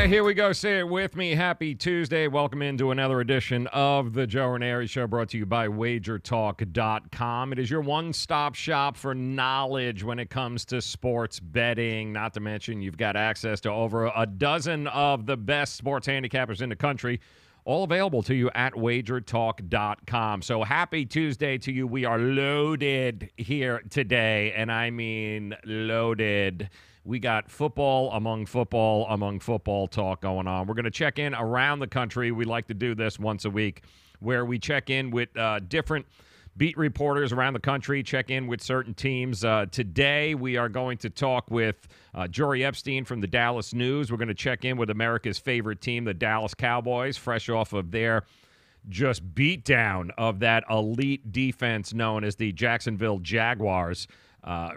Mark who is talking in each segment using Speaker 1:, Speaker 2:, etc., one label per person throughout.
Speaker 1: Yeah, here we go. Say it with me. Happy Tuesday. Welcome into another edition of the Joe Raineri Show, brought to you by WagerTalk.com. It is your one-stop shop for knowledge when it comes to sports betting. Not to mention, you've got access to over a dozen of the best sports handicappers in the country, all available to you at wagertalk.com. So happy Tuesday to you. We are loaded here today, and I mean loaded. We got football among football talk going on. We're going to check in around the country. We like to do this once a week where we check in with different beat reporters around the country, check in with certain teams. Today, we are going to talk with Jory Epstein from the Dallas News. We're going to check in with America's favorite team, the Dallas Cowboys, fresh off of their just beatdown of that elite defense known as the Jacksonville Jaguars.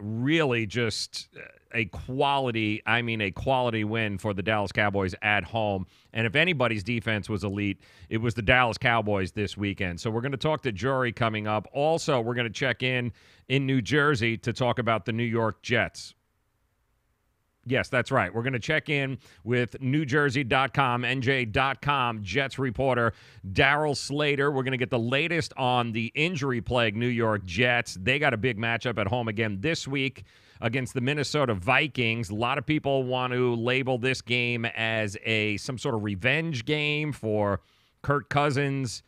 Speaker 1: Really just a quality win for the Dallas Cowboys at home. And if anybody's defense was elite, it was the Dallas Cowboys this weekend. So we're going to talk to Jory coming up. Also, we're going to check in New Jersey to talk about the New York Jets. Yes, that's right. We're going to check in with NewJersey.com, NJ.com Jets reporter Darryl Slater. We're going to get the latest on the injury-plagued New York Jets. They got a big matchup at home again this week against the Minnesota Vikings. A lot of people want to label this game as some sort of revenge game for Kirk Cousins,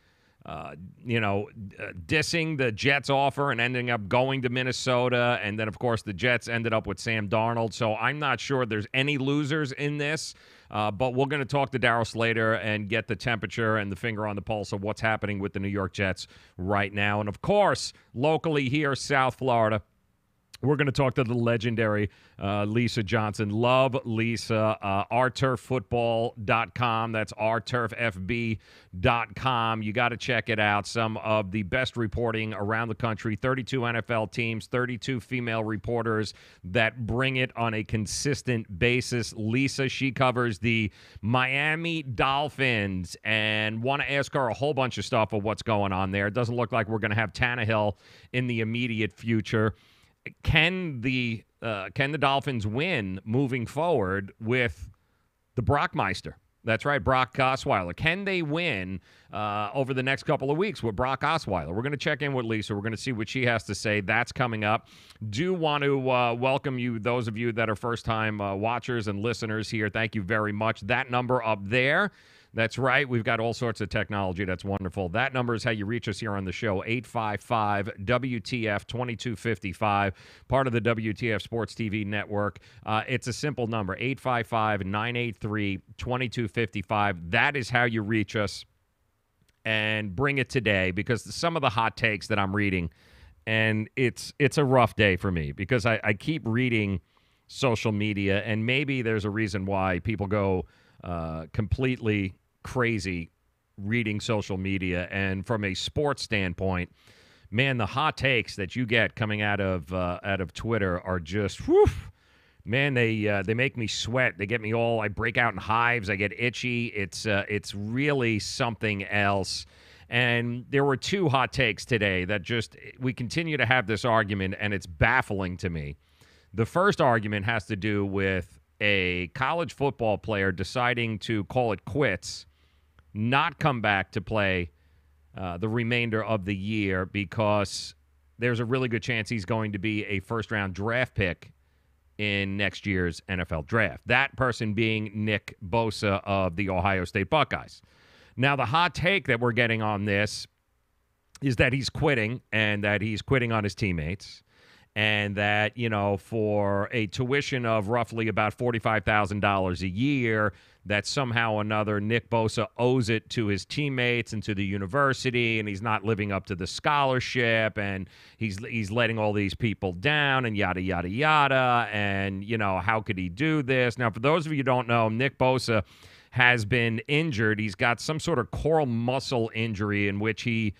Speaker 1: dissing the Jets offer and ending up going to Minnesota. And then, of course, the Jets ended up with Sam Darnold. So I'm not sure there's any losers in this. But we're going to talk to Darryl Slater and get the temperature and the finger on the pulse of what's happening with the New York Jets right now. And, of course, locally here, South Florida, we're going to talk to the legendary Lisa Johnson. Love Lisa. OurTurfFootball.com. That's OurTurfFB.com. You got to check it out. Some of the best reporting around the country. 32 NFL teams, 32 female reporters that bring it on a consistent basis. Lisa, she covers the Miami Dolphins and want to ask her a whole bunch of stuff of what's going on there. It doesn't look like we're going to have Tannehill in the immediate future. Can the Dolphins win moving forward with the Brockmeister? That's right, Brock Osweiler. Can they win over the next couple of weeks with Brock Osweiler? We're going to check in with Lisa. We're going to see what she has to say. That's coming up. Do want to welcome you, those of you that are first-time watchers and listeners here. Thank you very much. That number up there, that's right. We've got all sorts of technology. That's wonderful. That number is how you reach us here on the show, 855-WTF-2255, part of the WTF Sports TV network. It's a simple number, 855-983-2255. That is how you reach us. And bring it today, because some of the hot takes that I'm reading, and it's a rough day for me because I keep reading social media, and maybe there's a reason why people go completely crazy reading social media. And from a sports standpoint, man, the hot takes that you get coming out of Twitter are just, whew, man, they make me sweat. They get me all, I break out in hives. I get itchy. It's really something else. And there were two hot takes today that just, we continue to have this argument, and it's baffling to me. The first argument has to do with a college football player deciding to call it quits, not come back to play the remainder of the year because there's a really good chance he's going to be a first-round draft pick in next year's NFL draft. That person being Nick Bosa of the Ohio State Buckeyes. Now, the hot take that we're getting on this is that he's quitting, and that he's quitting on his teammates, and that, for a tuition of roughly about $45,000 a year, that somehow or another Nick Bosa owes it to his teammates and to the university, and he's not living up to the scholarship, and he's letting all these people down, and yada, yada, yada, and, how could he do this? Now, for those of you who don't know, Nick Bosa has been injured. He's got some sort of coral muscle injury in which he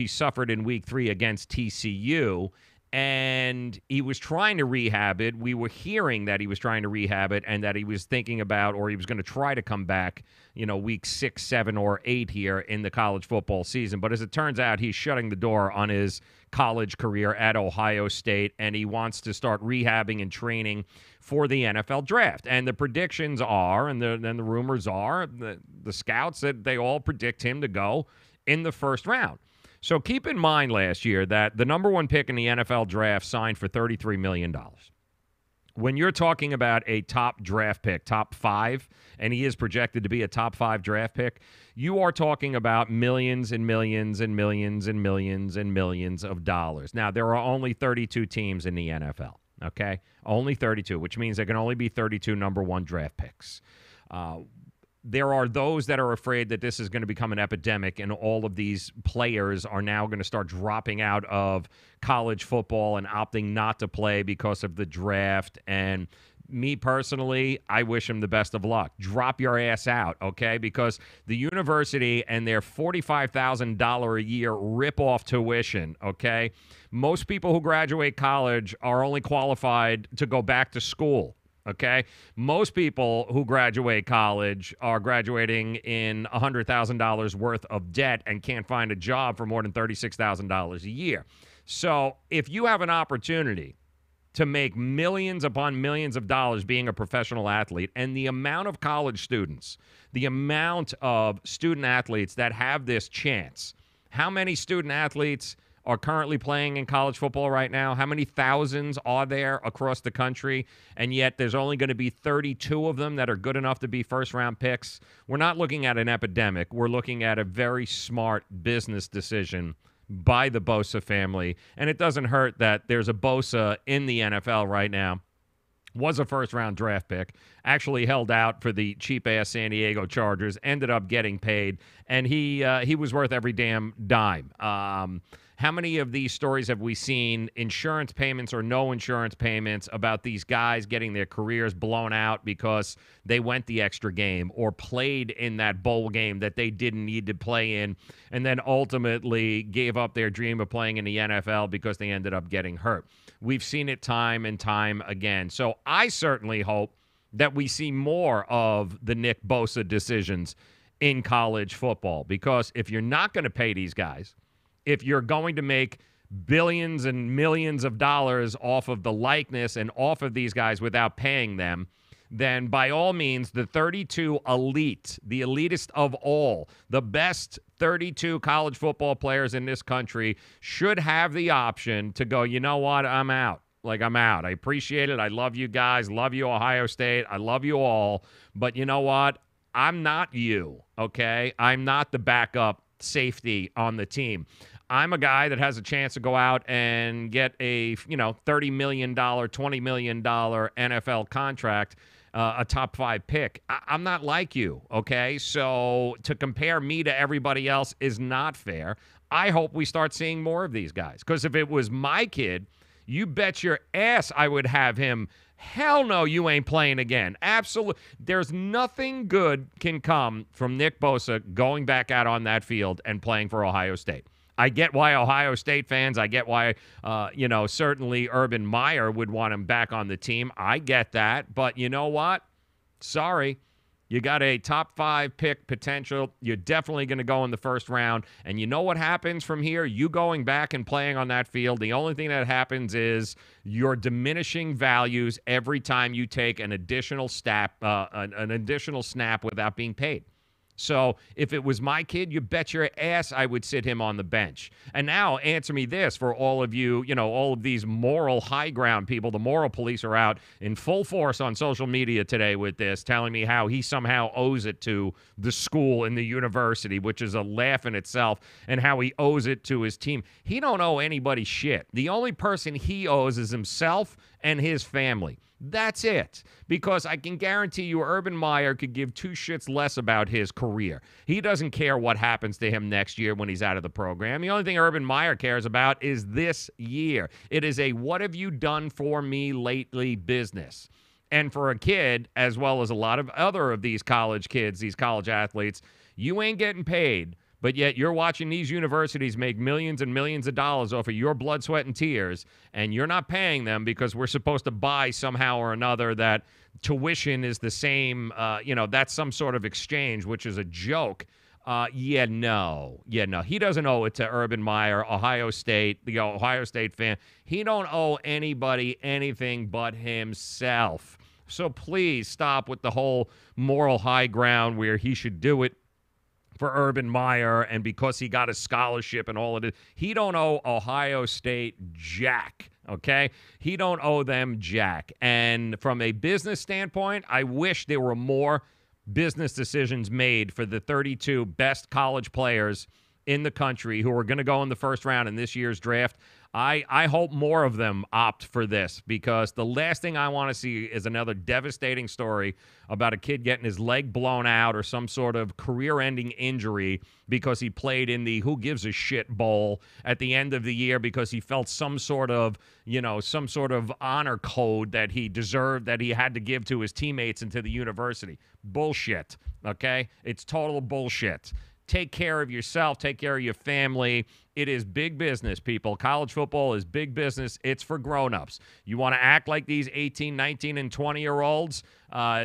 Speaker 1: suffered in Week 3 against TCU, and he was trying to rehab it. We were hearing that he was trying to rehab it and that he was thinking about, or he was going to try to come back, week 6, 7, or 8 here in the college football season. But as it turns out, he's shutting the door on his college career at Ohio State, and he wants to start rehabbing and training for the NFL draft. And the predictions are, and the rumors are, the scouts, that they all predict him to go in the first round. So keep in mind last year that the number one pick in the NFL draft signed for $33 million. when you're talking about a top draft pick, top 5, and he is projected to be a top 5 draft pick, you are talking about millions and millions and millions and millions and millions of dollars. Now, there are only 32 teams in the NFL, okay? Only 32, which means there can only be 32 number 1 draft picks. There are those that are afraid that this is going to become an epidemic and all of these players are now going to start dropping out of college football and opting not to play because of the draft. And me personally, I wish them the best of luck. Drop your ass out, okay? Because the university and their $45,000 a year rip-off tuition, okay? Most people who graduate college are only qualified to go back to school. Okay, most people who graduate college are graduating in $100,000 worth of debt and can't find a job for more than $36,000 a year. So if you have an opportunity to make millions upon millions of dollars being a professional athlete, and the amount of college students, the amount of student athletes that have this chance, how many student athletes are currently playing in college football right now? How many thousands are there across the country? And yet there's only going to be 32 of them that are good enough to be first-round picks. We're not looking at an epidemic. We're looking at a very smart business decision by the Bosa family. And it doesn't hurt that there's a Bosa in the NFL right now. Was a first-round draft pick, actually held out for the cheap-ass San Diego Chargers, ended up getting paid, and he was worth every damn dime. How many of these stories have we seen, insurance payments or no insurance payments, about these guys getting their careers blown out because they went the extra game or played in that bowl game that they didn't need to play in and then ultimately gave up their dream of playing in the NFL because they ended up getting hurt? We've seen it time and time again. So I certainly hope that we see more of the Nick Bosa decisions in college football, because if you're not going to pay these guys, if you're going to make billions and millions of dollars off of the likeness and off of these guys without paying them, then by all means, the 32 elite, the elitist of all, the best 32 college football players in this country should have the option to go, you know what, I'm out. Like, I'm out. I appreciate it. I love you guys. Love you, Ohio State. I love you all. But you know what? I'm not you, okay? I'm not the backup safety on the team. I'm a guy that has a chance to go out and get a, $30 million, $20 million NFL contract, a top 5 pick. I'm not like you, okay? So to compare me to everybody else is not fair. I hope we start seeing more of these guys, because if it was my kid, you bet your ass I would have him. Hell no, you ain't playing again. Absolutely. There's nothing good can come from Nick Bosa going back out on that field and playing for Ohio State. I get why Ohio State fans, I get why, certainly Urban Meyer would want him back on the team. I get that. But you know what? Sorry. You got a top 5 pick potential. You're definitely going to go in the first round. And you know what happens from here? You going back and playing on that field, the only thing that happens is you're diminishing values every time you take an additional snap without being paid. So if it was my kid, you bet your ass I would sit him on the bench. And now answer me this, for all of you, all of these moral high ground people, the moral police are out in full force on social media today with this, telling me how he somehow owes it to the school and the university, which is a laugh in itself, and how he owes it to his team. He don't owe anybody shit. The only person he owes is himself and his family. That's it. Because I can guarantee you Urban Meyer could give 2 shits less about his career. He doesn't care what happens to him next year when he's out of the program. The only thing Urban Meyer cares about is this year. It is a what have you done for me lately business. And for a kid, as well as a lot of other of these college kids, these college athletes, you ain't getting paid. But yet you're watching these universities make millions and millions of dollars off of your blood, sweat, and tears, and you're not paying them because we're supposed to buy somehow or another that tuition is the same, that's some sort of exchange, which is a joke. No. He doesn't owe it to Urban Meyer, Ohio State, the Ohio State fan. He don't owe anybody anything but himself. So please stop with the whole moral high ground where he should do it for Urban Meyer and because he got a scholarship and all of it. He don't owe Ohio State jack. Okay? He don't owe them jack. And from a business standpoint, I wish there were more business decisions made for the 32 best college players in the country who are going to go in the first round in this year's draft. I hope more of them opt for this, because the last thing I want to see is another devastating story about a kid getting his leg blown out or some sort of career-ending injury because he played in the who gives a shit bowl at the end of the year because he felt some sort of honor code that he deserved, that he had to give to his teammates and to the university. Bullshit, okay? It's total bullshit. Take care of yourself. Take care of your family. It is big business, people. College football is big business. It's for grown-ups. You want to act like these 18, 19, and 20-year-olds,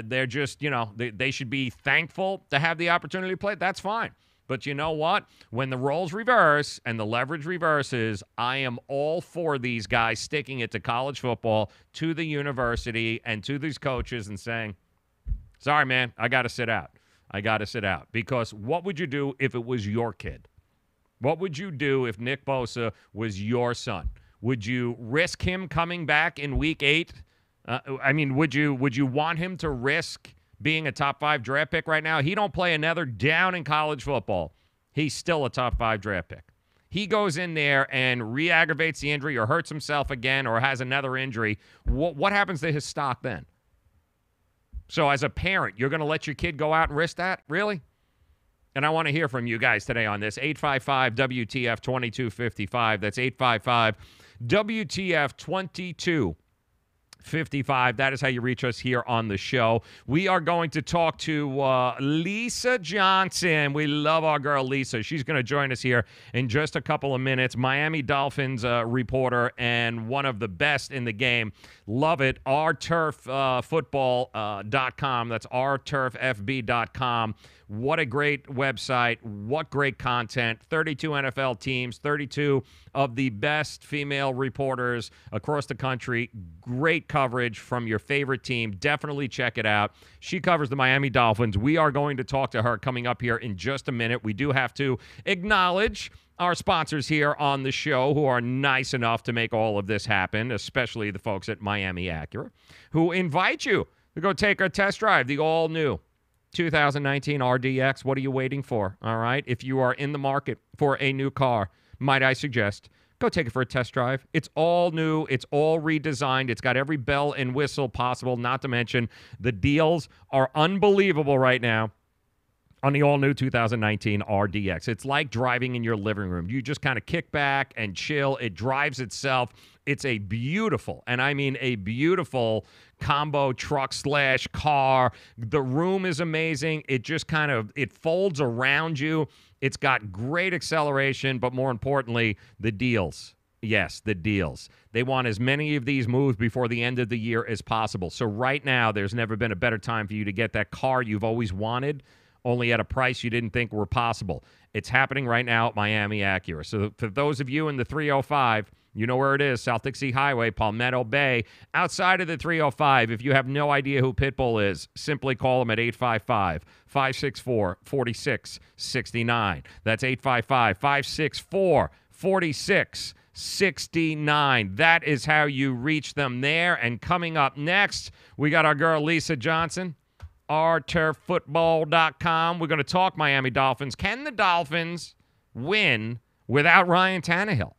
Speaker 1: they're just, they should be thankful to have the opportunity to play. That's fine. But you know what? When the roles reverse and the leverage reverses, I am all for these guys sticking it to college football, to the university, and to these coaches and saying, sorry, man, I got to sit out. I got to sit out. Because what would you do if it was your kid? What would you do if Nick Bosa was your son? Would you risk him coming back in week 8? Would you want him to risk being a top 5 draft pick right now? He don't play another down in college football. He's still a top 5 draft pick. He goes in there and re-aggravates the injury or hurts himself again or has another injury. What happens to his stock then? So as a parent, you're going to let your kid go out and risk that? Really? And I want to hear from you guys today on this. 855-WTF-2255. That's 855-WTF-2255. That is how you reach us here on the show. We are going to talk to Lisa Johnson. We love our girl Lisa. She's going to join us here in just a couple of minutes. Miami Dolphins reporter and one of the best in the game. Love it. OurTurfFootball.com. That's OurTurfFB.com. What a great website. What great content. 32 NFL teams, 32 of the best female reporters across the country. Great coverage from your favorite team. Definitely check it out. She covers the Miami Dolphins. We are going to talk to her coming up here in just a minute. We do have to acknowledge our sponsors here on the show who are nice enough to make all of this happen, especially the folks at Miami Acura, who invite you to go take a test drive, the all-new 2019 RDX. What are you waiting for? All right. If you are in the market for a new car, might I suggest, go take it for a test drive. It's all new. It's all redesigned. It's got every bell and whistle possible, not to mention the deals are unbelievable right now on the all-new 2019 RDX. It's like driving in your living room. You just kind of kick back and chill. It drives itself. It's a beautiful, and I mean a beautiful combo truck / car. The room is amazing. It just it folds around you. It's got great acceleration, but more importantly, the deals. Yes, the deals. They want as many of these moves before the end of the year as possible. So right now, there's never been a better time for you to get that car you've always wanted, only at a price you didn't think were possible. It's happening right now at Miami Acura. So for those of you in the 305, you know where it is, South Dixie Highway, Palmetto Bay. Outside of the 305, if you have no idea who Pitbull is, simply call him at 855-564-4669. That's 855-564-4669. That is how you reach them there. And coming up next, we got our girl Lisa Johnson, OurTurfFootball.com. We're going to talk Miami Dolphins. Can the Dolphins win without Ryan Tannehill?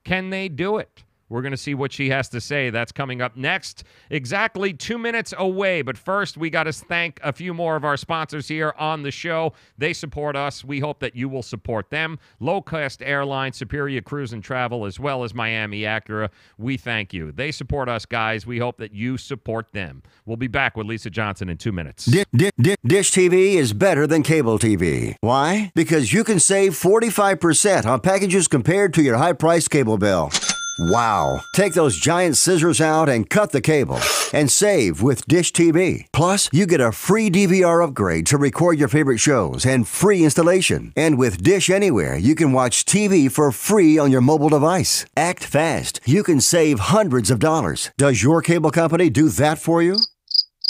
Speaker 1: Can they do it? We're going to see what she has to say. That's coming up next, exactly 2 minutes away. But first, we got to thank a few more of our sponsors here on the show. They support us. We hope that you will support them. Low-Cost Airlines, Superior Cruise and Travel, as well as Miami Acura. We thank you. They support us, guys. We hope that you support them. We'll be back with Lisa Johnson in 2 minutes.
Speaker 2: Dish TV is better than cable TV. Why? Because you can save 45% on packages compared to your high-priced cable bill. Wow. Take those giant scissors out and cut the cable and save with Dish TV. Plus, you get a free DVR upgrade to record your favorite shows and free installation. And with Dish Anywhere, you can watch TV for free on your mobile device. Act fast. You can save hundreds of dollars. Does your cable company do that for you?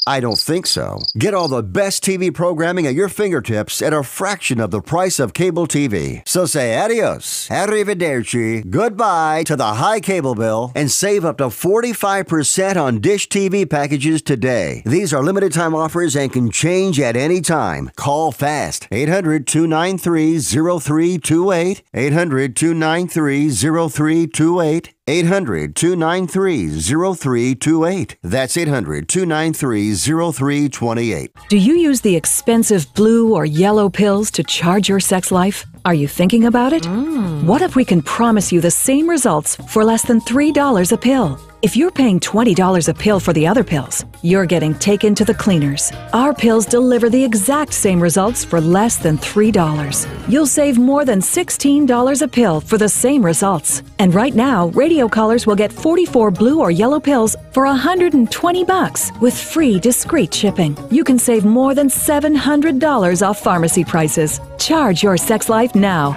Speaker 2: I don't think so. Get all the best TV programming at your fingertips at a fraction of the price of cable TV. So say adios, arrivederci, goodbye to the high cable bill and save up to 45% on Dish TV packages today. These are limited time offers and can change at any time. Call fast. 800-293-0328. 800-293-0328. 800-293-0328. That's 800-293-0328.
Speaker 3: Do you use the expensive blue or yellow pills to charge your sex life? Are you thinking about it? What if we can promise you the same results for less than $3 a pill? If you're paying $20 a pill for the other pills, you're getting taken to the cleaners. Our pills deliver the exact same results for less than $3. You'll save more than $16 a pill for the same results. And right now, radio callers will get 44 blue or yellow pills for $120 with free discreet shipping. You can save more than $700 off pharmacy prices. Charge your sex life now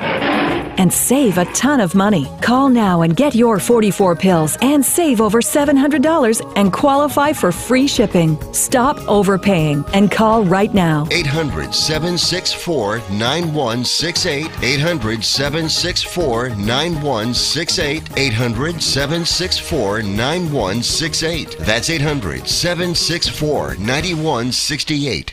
Speaker 3: and save a ton of money. Call now and get your 44 pills and save over $700 and qualify for free shipping. Stop overpaying and call right now.
Speaker 4: 800-764-9168. 800-764-9168. 800-764-9168. That's 800-764-9168.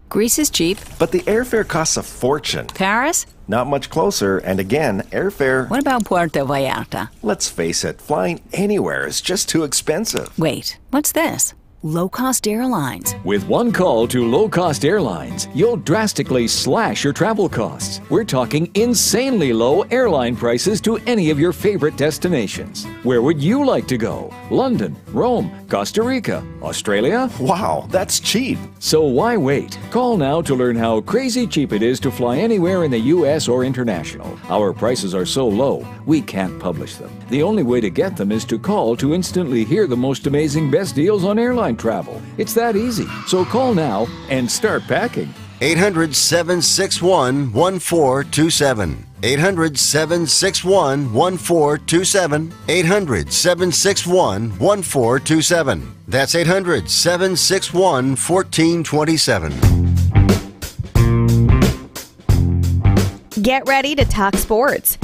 Speaker 5: Greece is cheap.
Speaker 6: But the airfare costs a fortune.
Speaker 5: Paris?
Speaker 6: Not much closer, and again, airfare...
Speaker 5: What about Puerto Vallarta?
Speaker 6: Let's face it, flying anywhere is just too expensive.
Speaker 5: Wait, what's this? Low-cost airlines.
Speaker 7: With one call to low-cost airlines, you'll drastically slash your travel costs. We're talking insanely low airline prices to any of your favorite destinations. Where would you like to go? London, Rome, Costa Rica, Australia?
Speaker 6: Wow, that's cheap.
Speaker 7: So why wait? Call now to learn how crazy cheap it is to fly anywhere in the U.S. or international. Our prices are so low, we can't publish them. The only way to get them is to call to instantly hear the most amazing best deals on airline travel. It's that easy. So call now and start packing.
Speaker 2: 800-761-1427. 800-761-1427. 800-761-1427. That's 800-761-1427.
Speaker 8: Get ready to talk sports.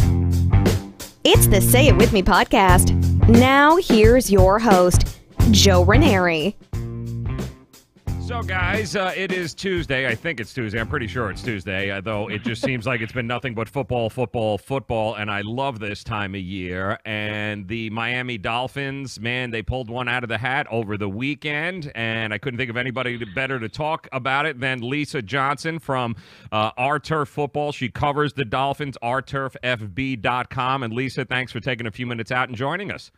Speaker 8: It's the Say It With Me podcast. Now here's your host, Joe Raineri.
Speaker 1: So, guys, it is Tuesday. I think it's Tuesday. I'm pretty sure it's Tuesday, though it just seems like it's been nothing but football, and I love this time of year. And the Miami Dolphins, man, they pulled one out of the hat over the weekend, and I couldn't think of anybody better to talk about it than Lisa Johnson from Our Turf Football. She covers the Dolphins, ourturffb.com. And, Lisa, thanks for taking a few minutes out and joining us.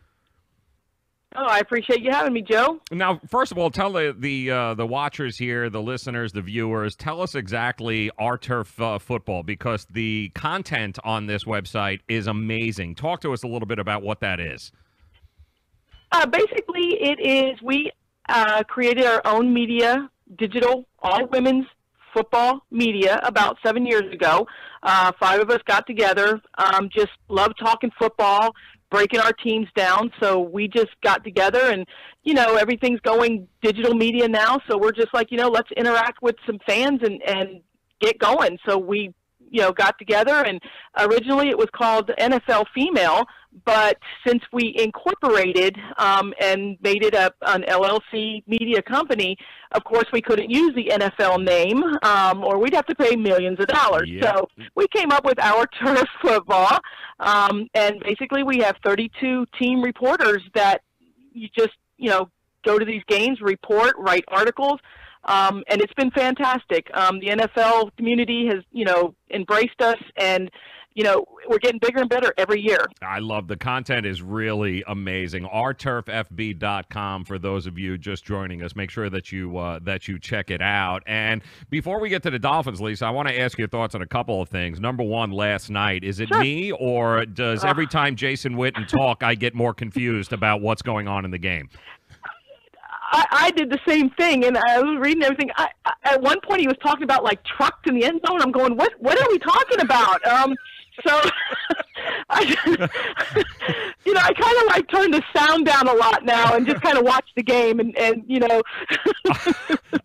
Speaker 9: Oh, I appreciate you having me, Joe.
Speaker 1: Now, first of all, tell the watchers here, the listeners, the viewers, tell us exactly Our Turf Football, because the content on this website is amazing. Talk to us a little bit about what that is.
Speaker 9: Basically, it is we created our own media, digital, all women's football media about 7 years ago. 5 of us got together, just love talking football, breaking our teams down. So we just got together and, everything's going digital media now. So we're just like, let's interact with some fans and get going. So we, got together, and originally it was called NFL Female, but since we incorporated and made it an LLC media company, of course we couldn't use the NFL name or we'd have to pay millions of dollars.
Speaker 1: Yep.
Speaker 9: So we came up with Our Turf Football, and basically we have 32 team reporters that you just, go to these games, report, write articles, and it's been fantastic. The NFL community has, embraced us, and we're getting bigger and better every year.
Speaker 1: I love the content is really amazing. ourturffb.com for those of you just joining us. Make sure that you check it out. And before we get to the Dolphins, Lisa, I want to ask your thoughts on a couple of things. Number one, last night, is it me, or does every time Jason Witten talk, I get more confused about what's going on in the game?
Speaker 9: I did the same thing, and I was reading everything. At one point, he was talking about, like, trucks in the end zone. I'm going, what are we talking about? So, I kind of like turn the sound down a lot now and just kind of watch the game and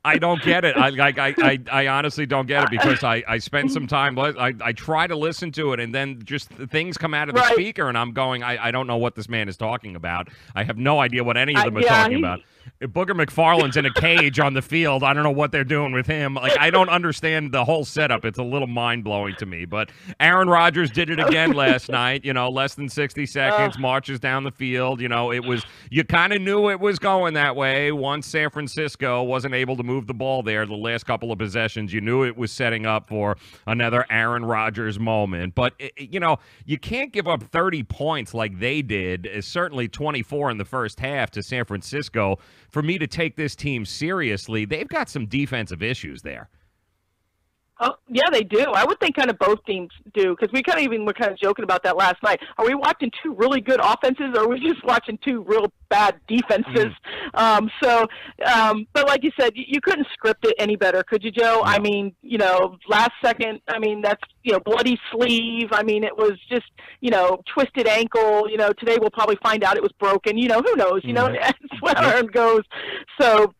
Speaker 1: I don't get it. I honestly don't get it because I spend some time. I try to listen to it, and then just things come out of the speaker, and I'm going, I don't know what this man is talking about. I have no idea what any of them are talking about. If Booger McFarland's in a cage on the field, I don't know what they're doing with him. Like, I don't understand the whole setup. It's a little mind-blowing to me. But Aaron Rodgers did it again last night. Less than 60 seconds, marches down the field. You kind of knew it was going that way once San Francisco wasn't able to move the ball there the last couple of possessions. You knew it was setting up for another Aaron Rodgers moment. But, you can't give up 30 points like they did, certainly 24 in the first half to San Francisco, for me to take this team seriously. They've got some defensive issues there.
Speaker 9: Oh, yeah, they do. I would think kind of both teams do, because we were kind of joking about that last night. Are we watching two really good offenses, or are we just watching two real bad defenses? But like you said, you couldn't script it any better, could you, Joe? No. I mean, last second, that's, bloody sleeve. I mean, it was just, twisted ankle. Today we'll probably find out it was broken. Who knows? That's where it goes. So,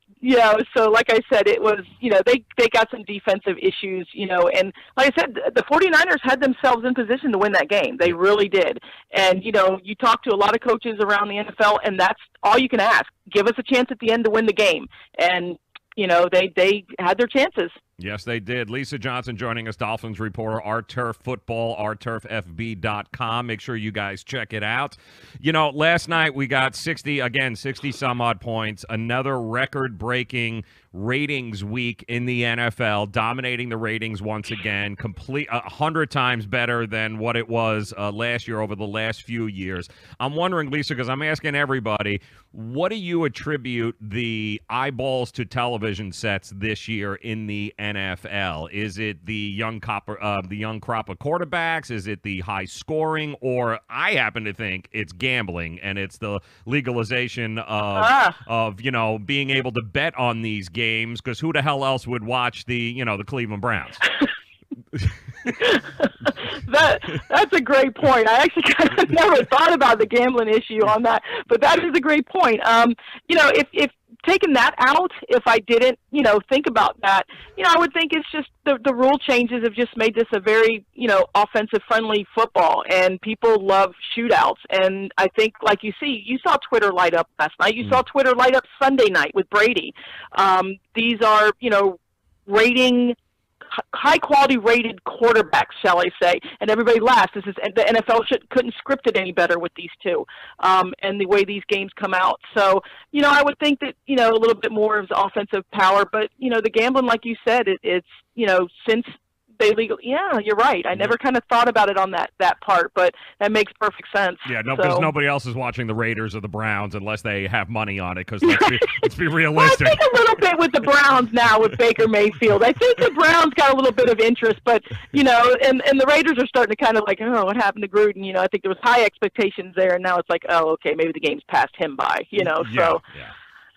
Speaker 9: so like I said, it was, they got some defensive issues, and like I said, the 49ers had themselves in position to win that game. They really did. And, you talk to a lot of coaches around the NFL, and that's all you can ask. Give us a chance at the end to win the game. And, they had their chances.
Speaker 1: Yes, they did. Lisa Johnson joining us, Dolphins reporter, Our Turf Football, ourturffb.com. Make sure you guys check it out. Last night we got 60 some odd points, another record-breaking ratings week in the NFL, dominating the ratings once again, 100 times better than what it was last year over the last few years. I'm wondering, Lisa, because I'm asking everybody, what do you attribute the eyeballs to television sets this year in the NFL? Is it the young crop of quarterbacks? Is it the high scoring? Or I happen to think it's gambling, and it's the legalization of being able to bet on these games, because who the hell else would watch the Cleveland Browns?
Speaker 9: That's a great point. I actually kind of never thought about the gambling issue on that, but that is a great point. If taking that out, if I didn't, think about that, I would think it's just the rule changes have just made this a very, offensive-friendly football, and people love shootouts. And I think, like you saw Twitter light up last night. You saw Twitter light up Sunday night with Brady. These are, high-quality rated quarterbacks, shall I say, and everybody laughs. The NFL couldn't script it any better with these two, and the way these games come out. So, I would think that, a little bit more of offensive power, but, the gambling, like you said, it's, since they legal. Yeah, you're right. I never kind of thought about it on that part, but that makes perfect sense.
Speaker 1: Yeah, because nobody else is watching the Raiders or the Browns unless they have money on it, because let's be realistic.
Speaker 9: Well, I think a little bit with the Browns now with Baker Mayfield. I think the Browns got a little bit of interest, but, and the Raiders are starting to kind of like, oh, what happened to Gruden? I think there was high expectations there, and now it's like, oh, okay, maybe the game's passed him by, so.
Speaker 1: Yeah.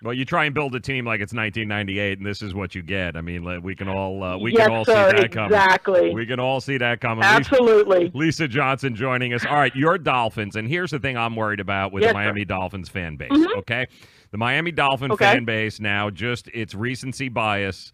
Speaker 1: Well, you try and build a team like it's 1998, and this is what you get. I mean, we can all see that coming.
Speaker 9: Exactly.
Speaker 1: We can all see that coming.
Speaker 9: Absolutely.
Speaker 1: Lisa Johnson joining us. All right, your Dolphins, and here's the thing I'm worried about with the Miami Dolphins fan base.
Speaker 9: Mm-hmm.
Speaker 1: Okay, the Miami Dolphin fan base now, just its recency bias.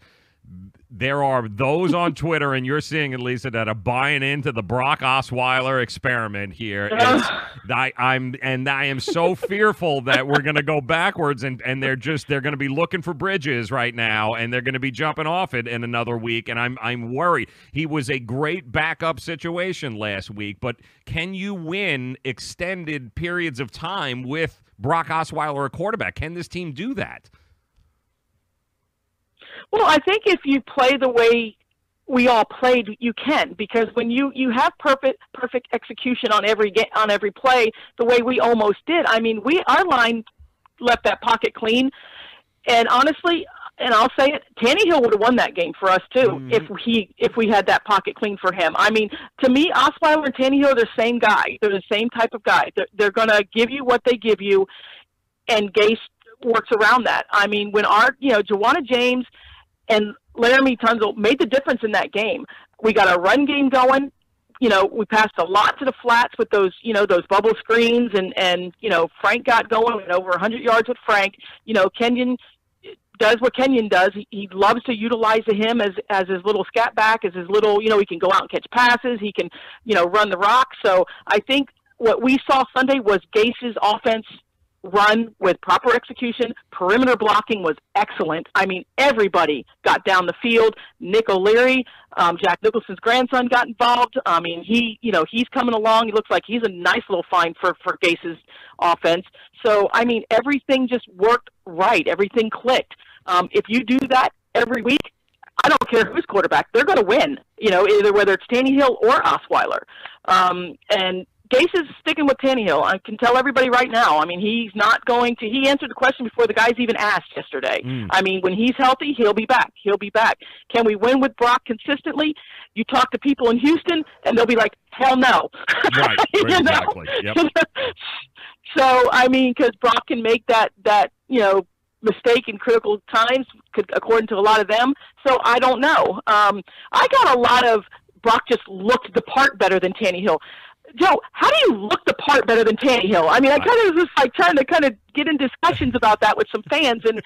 Speaker 1: There are those on Twitter, and you're seeing it, Lisa, that are buying into the Brock Osweiler experiment here. I am so fearful that we're going to go backwards, and they're going to be looking for bridges right now, and they're going to be jumping off it in another week, and I'm worried. He was a great backup situation last week, but can you win extended periods of time with Brock Osweiler, a quarterback? Can this team do that?
Speaker 9: Well, I think if you play the way we all played, you can, because when you have perfect execution on every play, the way we almost did. I mean, our line left that pocket clean, and honestly, and I'll say it, Tannehill would have won that game for us too if we had that pocket clean for him. I mean, to me, Osweiler and Tannehill are the same guy. They're the same type of guy. They're going to give you what they give you, and Gase works around that. I mean, when Joanna James and Laramie Tunzel made the difference in that game. We got a run game going. we passed a lot to the flats with those, those bubble screens, and Frank got going, went over 100 yards with Frank. Kenyon does what Kenyon does. He loves to utilize him as his little scat back, as his little, he can go out and catch passes. He can, run the rock. So I think what we saw Sunday was Gase's offense run with proper execution. Perimeter blocking was excellent. I mean, everybody got down the field. Nick O'Leary, Jack Nicholson's grandson, got involved. I mean, he's coming along. He looks like he's a nice little find for Gase's offense. So, I mean, everything just worked right. Everything clicked. If you do that every week, I don't care who's quarterback, they're going to win, either whether it's Tannehill or Osweiler. And Gase is sticking with Tannehill. I can tell everybody right now. I mean, he's not going to – he answered the question before the guys even asked yesterday. I mean, when he's healthy, he'll be back. He'll be back. Can we win with Brock consistently? You talk to people in Houston, and they'll be like, hell no.
Speaker 1: Right, exactly. Yep.
Speaker 9: So, I mean, because Brock can make that mistake in critical times, according to a lot of them. So I don't know. I got a lot of Brock just looked the part better than Tannehill. Joe, how do you look the part better than Tannehill? I mean, I kind of was just like trying to kind of get in discussions about that with some fans, and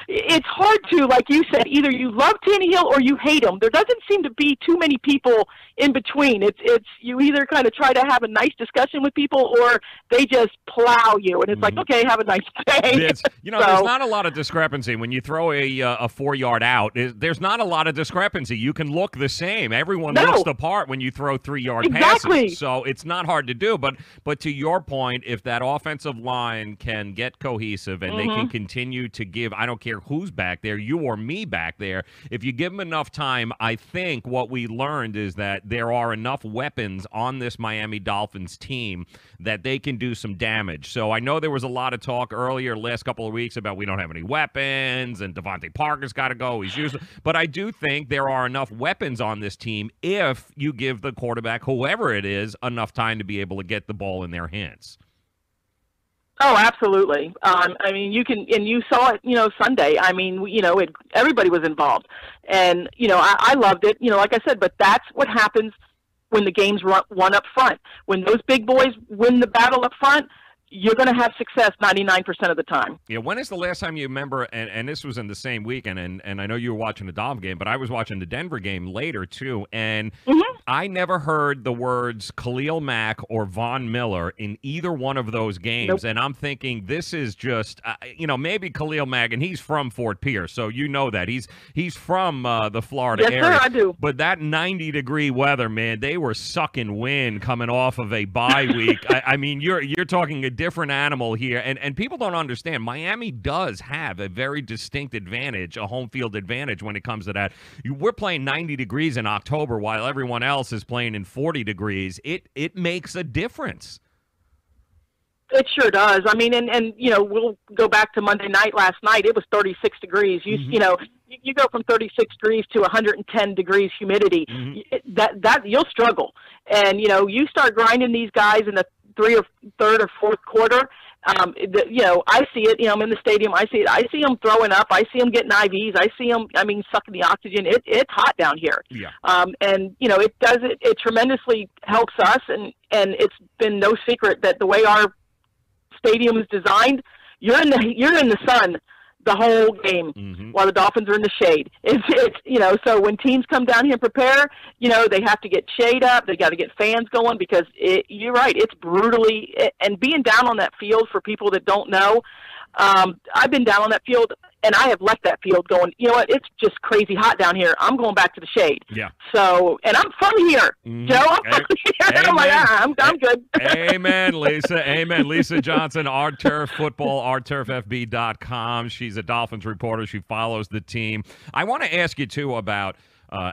Speaker 9: it's hard to, like you said, either you love Tannehill or you hate him. There doesn't seem to be too many people in between. It's you either kind of try to have a nice discussion with people, or they just plow you, and it's like, okay, have a nice day.
Speaker 1: There's not a lot of discrepancy when you throw a 4-yard out. There's not a lot of discrepancy. You can look the same. Everyone looks the part when you throw 3-yard passes. So it's not hard to do. But to your point, if that offensive line can get cohesive and they can continue to give, I don't care who's back there, you or me back there, if you give them enough time, I think what we learned is that there are enough weapons on this Miami Dolphins team that they can do some damage. So I know there was a lot of talk earlier last couple of weeks about we don't have any weapons and Devontae Parker's got to go. He's useless. But I do think there are enough weapons on this team if you give the quarterback, whoever it is, enough time to be able to get the ball in their hands.
Speaker 9: Oh, absolutely. I mean, you can, and you saw it, Sunday. I mean, everybody was involved, and I loved it. Like I said, but that's what happens when the game's won up front. When those big boys win the battle up front, you're going to have success 99% of the time.
Speaker 1: Yeah, when is the last time you remember, and this was in the same weekend, and I know you were watching the Dolphin game, but I was watching the Denver game later too, and I never heard the words Khalil Mack or Von Miller in either one of those games, and I'm thinking this is just, maybe Khalil Mack, and he's from Fort Pierce, so you know that. He's from the Florida area.
Speaker 9: Yes, sir, I do.
Speaker 1: But that 90-degree weather, man, they were sucking wind coming off of a bye week. I mean, you're talking a different animal here, and people don't understand. Miami does have a very distinct advantage, a home field advantage when it comes to that. We're playing 90 degrees in October while everyone else is playing in 40 degrees. It makes a difference.
Speaker 9: It sure does. I mean, and we'll go back to Monday night. Last night, it was 36 degrees. You go from 36 degrees to 110 degrees humidity. That you'll struggle. And you start grinding these guys in the third or fourth quarter. I see it. I'm in the stadium. I see it. I see them throwing up. I see them getting IVs. I see them. Sucking the oxygen. It's hot down here. Yeah. It does. It tremendously helps us. And it's been no secret that the way our stadium is designed, you're in the sun the whole game while the Dolphins are in the shade. It's so when teams come down here and prepare, they have to get shade up. They got to get fans going because you're right. It's brutally, and being down on that field for people that don't know, I've been down on that field and I have left that field going, you know what, it's just crazy hot down here. I'm going back to the shade. Yeah. So, and I'm from here, Joe. I'm from here. I'm like, I'm good.
Speaker 1: Amen, Lisa. Amen. Lisa Johnson, Our Turf Football, OurTurfFB.com. She's a Dolphins reporter. She follows the team. I want to ask you, too, about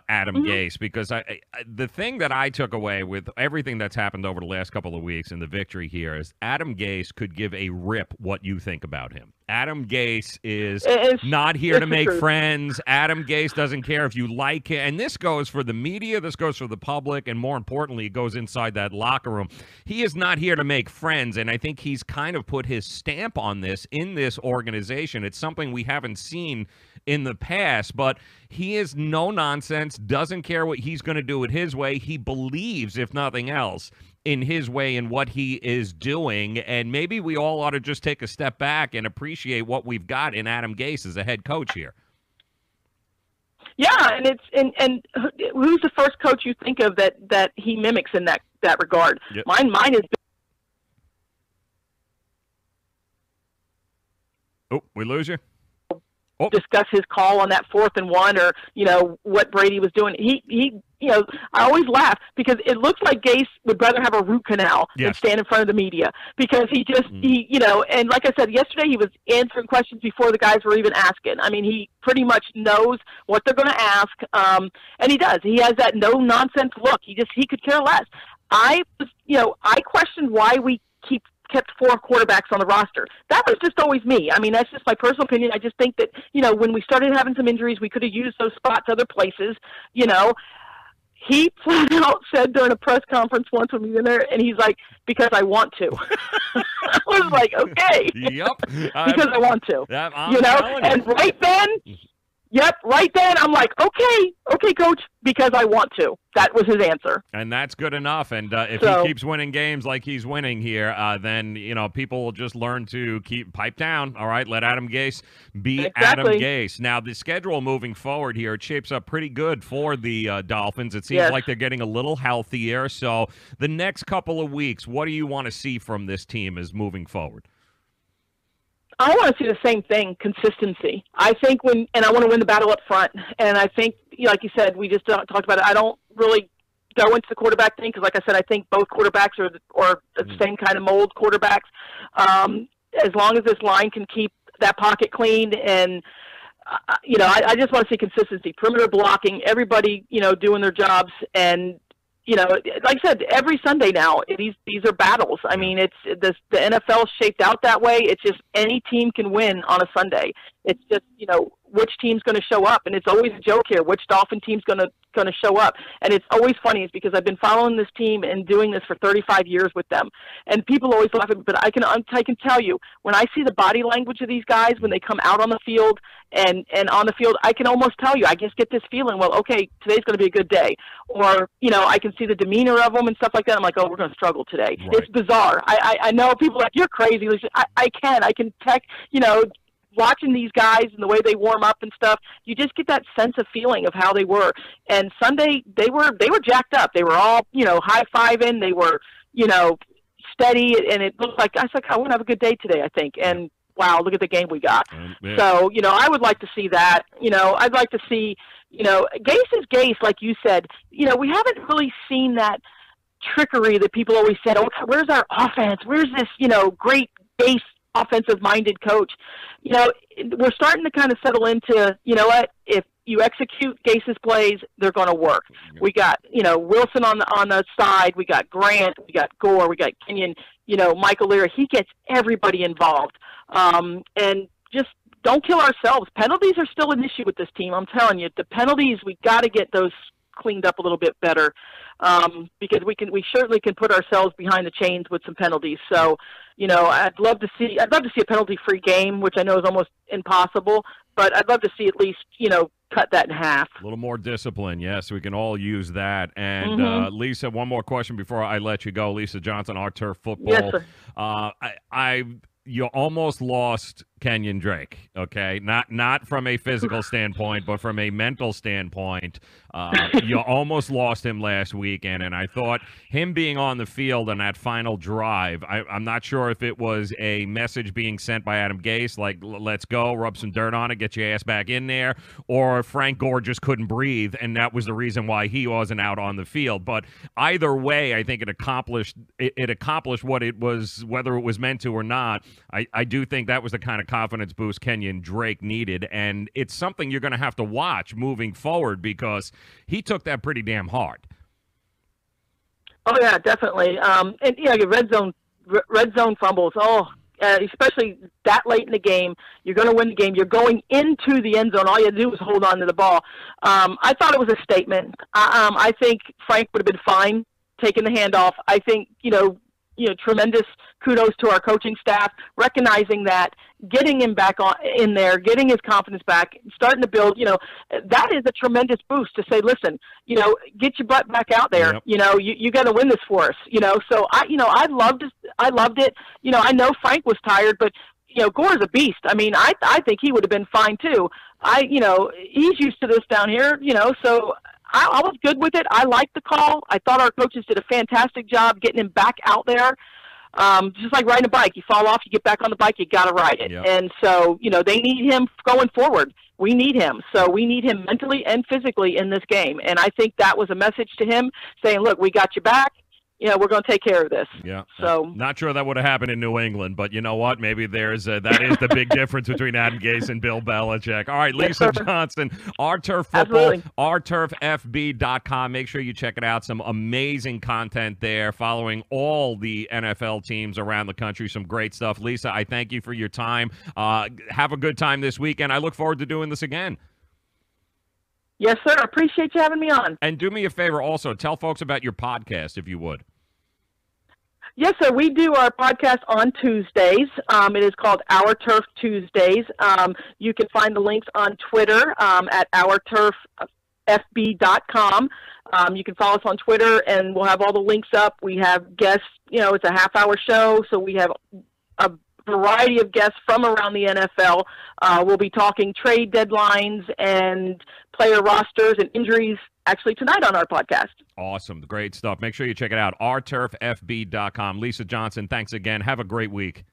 Speaker 1: Adam Gase, because the thing that I took away with everything that's happened over the last couple of weeks and the victory here is Adam Gase could give a rip what you think about him. Adam Gase is
Speaker 9: It's
Speaker 1: not here to
Speaker 9: the
Speaker 1: make
Speaker 9: truth.
Speaker 1: friends. Adam Gase doesn't care if you like it. And this goes for the media, this goes for the public, and more importantly, it goes inside that locker room. He is not here to make friends, and I think he's kind of put his stamp on this in this organization. It's something we haven't seen in the past, but he is no nonsense, doesn't care what he's going to do it his way. He believes, if nothing else, in his way and what he is doing, and maybe we all ought to just take a step back and appreciate what we've got in Adam Gase as a head coach here.
Speaker 9: Yeah, and and who's the first coach you think of that he mimics in that regard?
Speaker 1: Yep.
Speaker 9: Mine is.
Speaker 1: Oh, we lose you?
Speaker 9: Discuss his call on that 4th and 1, or what Brady was doing. He I always laugh because it looks like Gase would rather have a root canal than stand in front of the media, because he just and like I said yesterday, he was answering questions before the guys were even asking. I mean, he pretty much knows what they're going to ask, and he does. He has that no nonsense look. He could care less. I questioned why we kept 4 quarterbacks on the roster. That was just always me. I mean, that's just my personal opinion. I just think that, when we started having some injuries, we could have used those spots other places. He flat out said during a press conference once when we were in there, and he's like, because I want to. I was like, okay.
Speaker 1: Yep.
Speaker 9: Because I want to. And right then, I'm like, okay, coach, because I want to. That was his answer.
Speaker 1: And that's good enough. And if he keeps winning games like he's winning here, then, people will just learn to pipe down. All right, let Adam Gase be Adam Gase. Now, the schedule moving forward here, it shapes up pretty good for the Dolphins. It seems like they're getting a little healthier. So the next couple of weeks, what do you want to see from this team as moving forward?
Speaker 9: I want to see the same thing, consistency. I think and I want to win the battle up front. And I think, like you said, we just talked about it. I don't really go into the quarterback thing because, like I said, I think both quarterbacks are the same kind of mold quarterbacks. As long as this line can keep that pocket clean, and I just want to see consistency, perimeter blocking, everybody doing their jobs, and like I said, every Sunday now, these are battles. I mean, the NFL shaped out that way. It's just any team can win on a Sunday. It's just, which team's going to show up. And it's always a joke here, which Dolphin team's going to show up. And it's always funny, is because I've been following this team and doing this for 35 years with them. And people always laugh at me, but I can tell you, when I see the body language of these guys, when they come out on the field and on the field, I can almost tell you, I just get this feeling, well, okay, today's going to be a good day. Or, I can see the demeanor of them and stuff like that. I'm like, oh, we're going to struggle today. Right. It's bizarre. I know people are like, you're crazy. I can tech, watching these guys and the way they warm up and stuff, you just get that sense of feeling of how they were. And Sunday, they were jacked up. They were all, high-fiving. They were, steady. And it looked like, I was like, I want to have a good day today, I think. And, wow, look at the game we got. Yeah. So, I would like to see that. I'd like to see, Gase is Gase, like you said. We haven't really seen that trickery that people always said, oh, where's our offense? Where's this, great Gase offensive-minded coach? We're starting to kind of settle into, if you execute Gase's plays, they're going to work. We got, Wilson on the side. We got Grant. We got Gore. We got Kenyon. Michael Leary. He gets everybody involved. And just don't kill ourselves. Penalties are still an issue with this team. I'm telling you, the penalties, we got to get those cleaned up a little bit better, because we certainly can put ourselves behind the chains with some penalties. So, I'd love to see a penalty-free game, which I know is almost impossible, but I'd love to see at least, cut that in half.
Speaker 1: A little more discipline, yes, we can all use that. And Lisa, one more question before I let you go. Lisa Johnson, Our Turf Football.
Speaker 9: Yes, sir.
Speaker 1: You almost lost Kenyon Drake, okay? Not from a physical standpoint, but from a mental standpoint. You almost lost him last weekend, and I thought him being on the field on that final drive, I'm not sure if it was a message being sent by Adam Gase, like, let's go, rub some dirt on it, get your ass back in there, or Frank Gore just couldn't breathe, and that was the reason why he wasn't out on the field. But either way, I think it accomplished what it was, whether it was meant to or not. I do think that was the kind of confidence boost Kenyon Drake needed, and it's something you're going to have to watch moving forward because he took that pretty damn hard. Oh
Speaker 9: yeah, definitely. And red zone fumbles. Oh, especially that late in the game. You're going to win the game. You're going into the end zone. All you have to do is hold on to the ball. I thought it was a statement. I think Frank would have been fine taking the handoff. I think, tremendous kudos to our coaching staff, recognizing that, getting him back in there, getting his confidence back, starting to build, that is a tremendous boost to say, listen, get your butt back out there. Yep. You got to win this for us, So I loved it. I know Frank was tired, but Gore's a beast. I mean, I think he would have been fine too. He's used to this down here, so I was good with it. I liked the call. I thought our coaches did a fantastic job getting him back out there. Just like riding a bike. You fall off, you get back on the bike, you got to ride it. Yep. And so, they need him going forward. We need him. So we need him mentally and physically in this game. And I think that was a message to him saying, look, we got you back. We're going to take care of this.
Speaker 1: Yeah.
Speaker 9: So
Speaker 1: not sure that would have happened in New England, but you know what? Maybe that is the big difference between Adam Gase and Bill Belichick. All right, Lisa Johnson, Our Turf Football, ourturfsb.com. Make sure you check it out. Some amazing content there, following all the NFL teams around the country. Some great stuff. Lisa, I thank you for your time. Have a good time this weekend. I look forward to doing this again.
Speaker 9: Yes, sir. Appreciate you having me on.
Speaker 1: And do me a favor also. Tell folks about your podcast, if you would.
Speaker 9: Yes, sir. We do our podcast on Tuesdays. It is called Our Turf Tuesdays. You can find the links on Twitter at ourturfsb.com. You can follow us on Twitter, and we'll have all the links up. We have guests. It's a half-hour show, so we have a variety of guests from around the NFL. We'll be talking trade deadlines and player rosters and injuries actually tonight on our podcast.
Speaker 1: Awesome. Great stuff. Make sure you check it out. ourturfsb.com. Lisa Johnson, thanks again. Have a great week.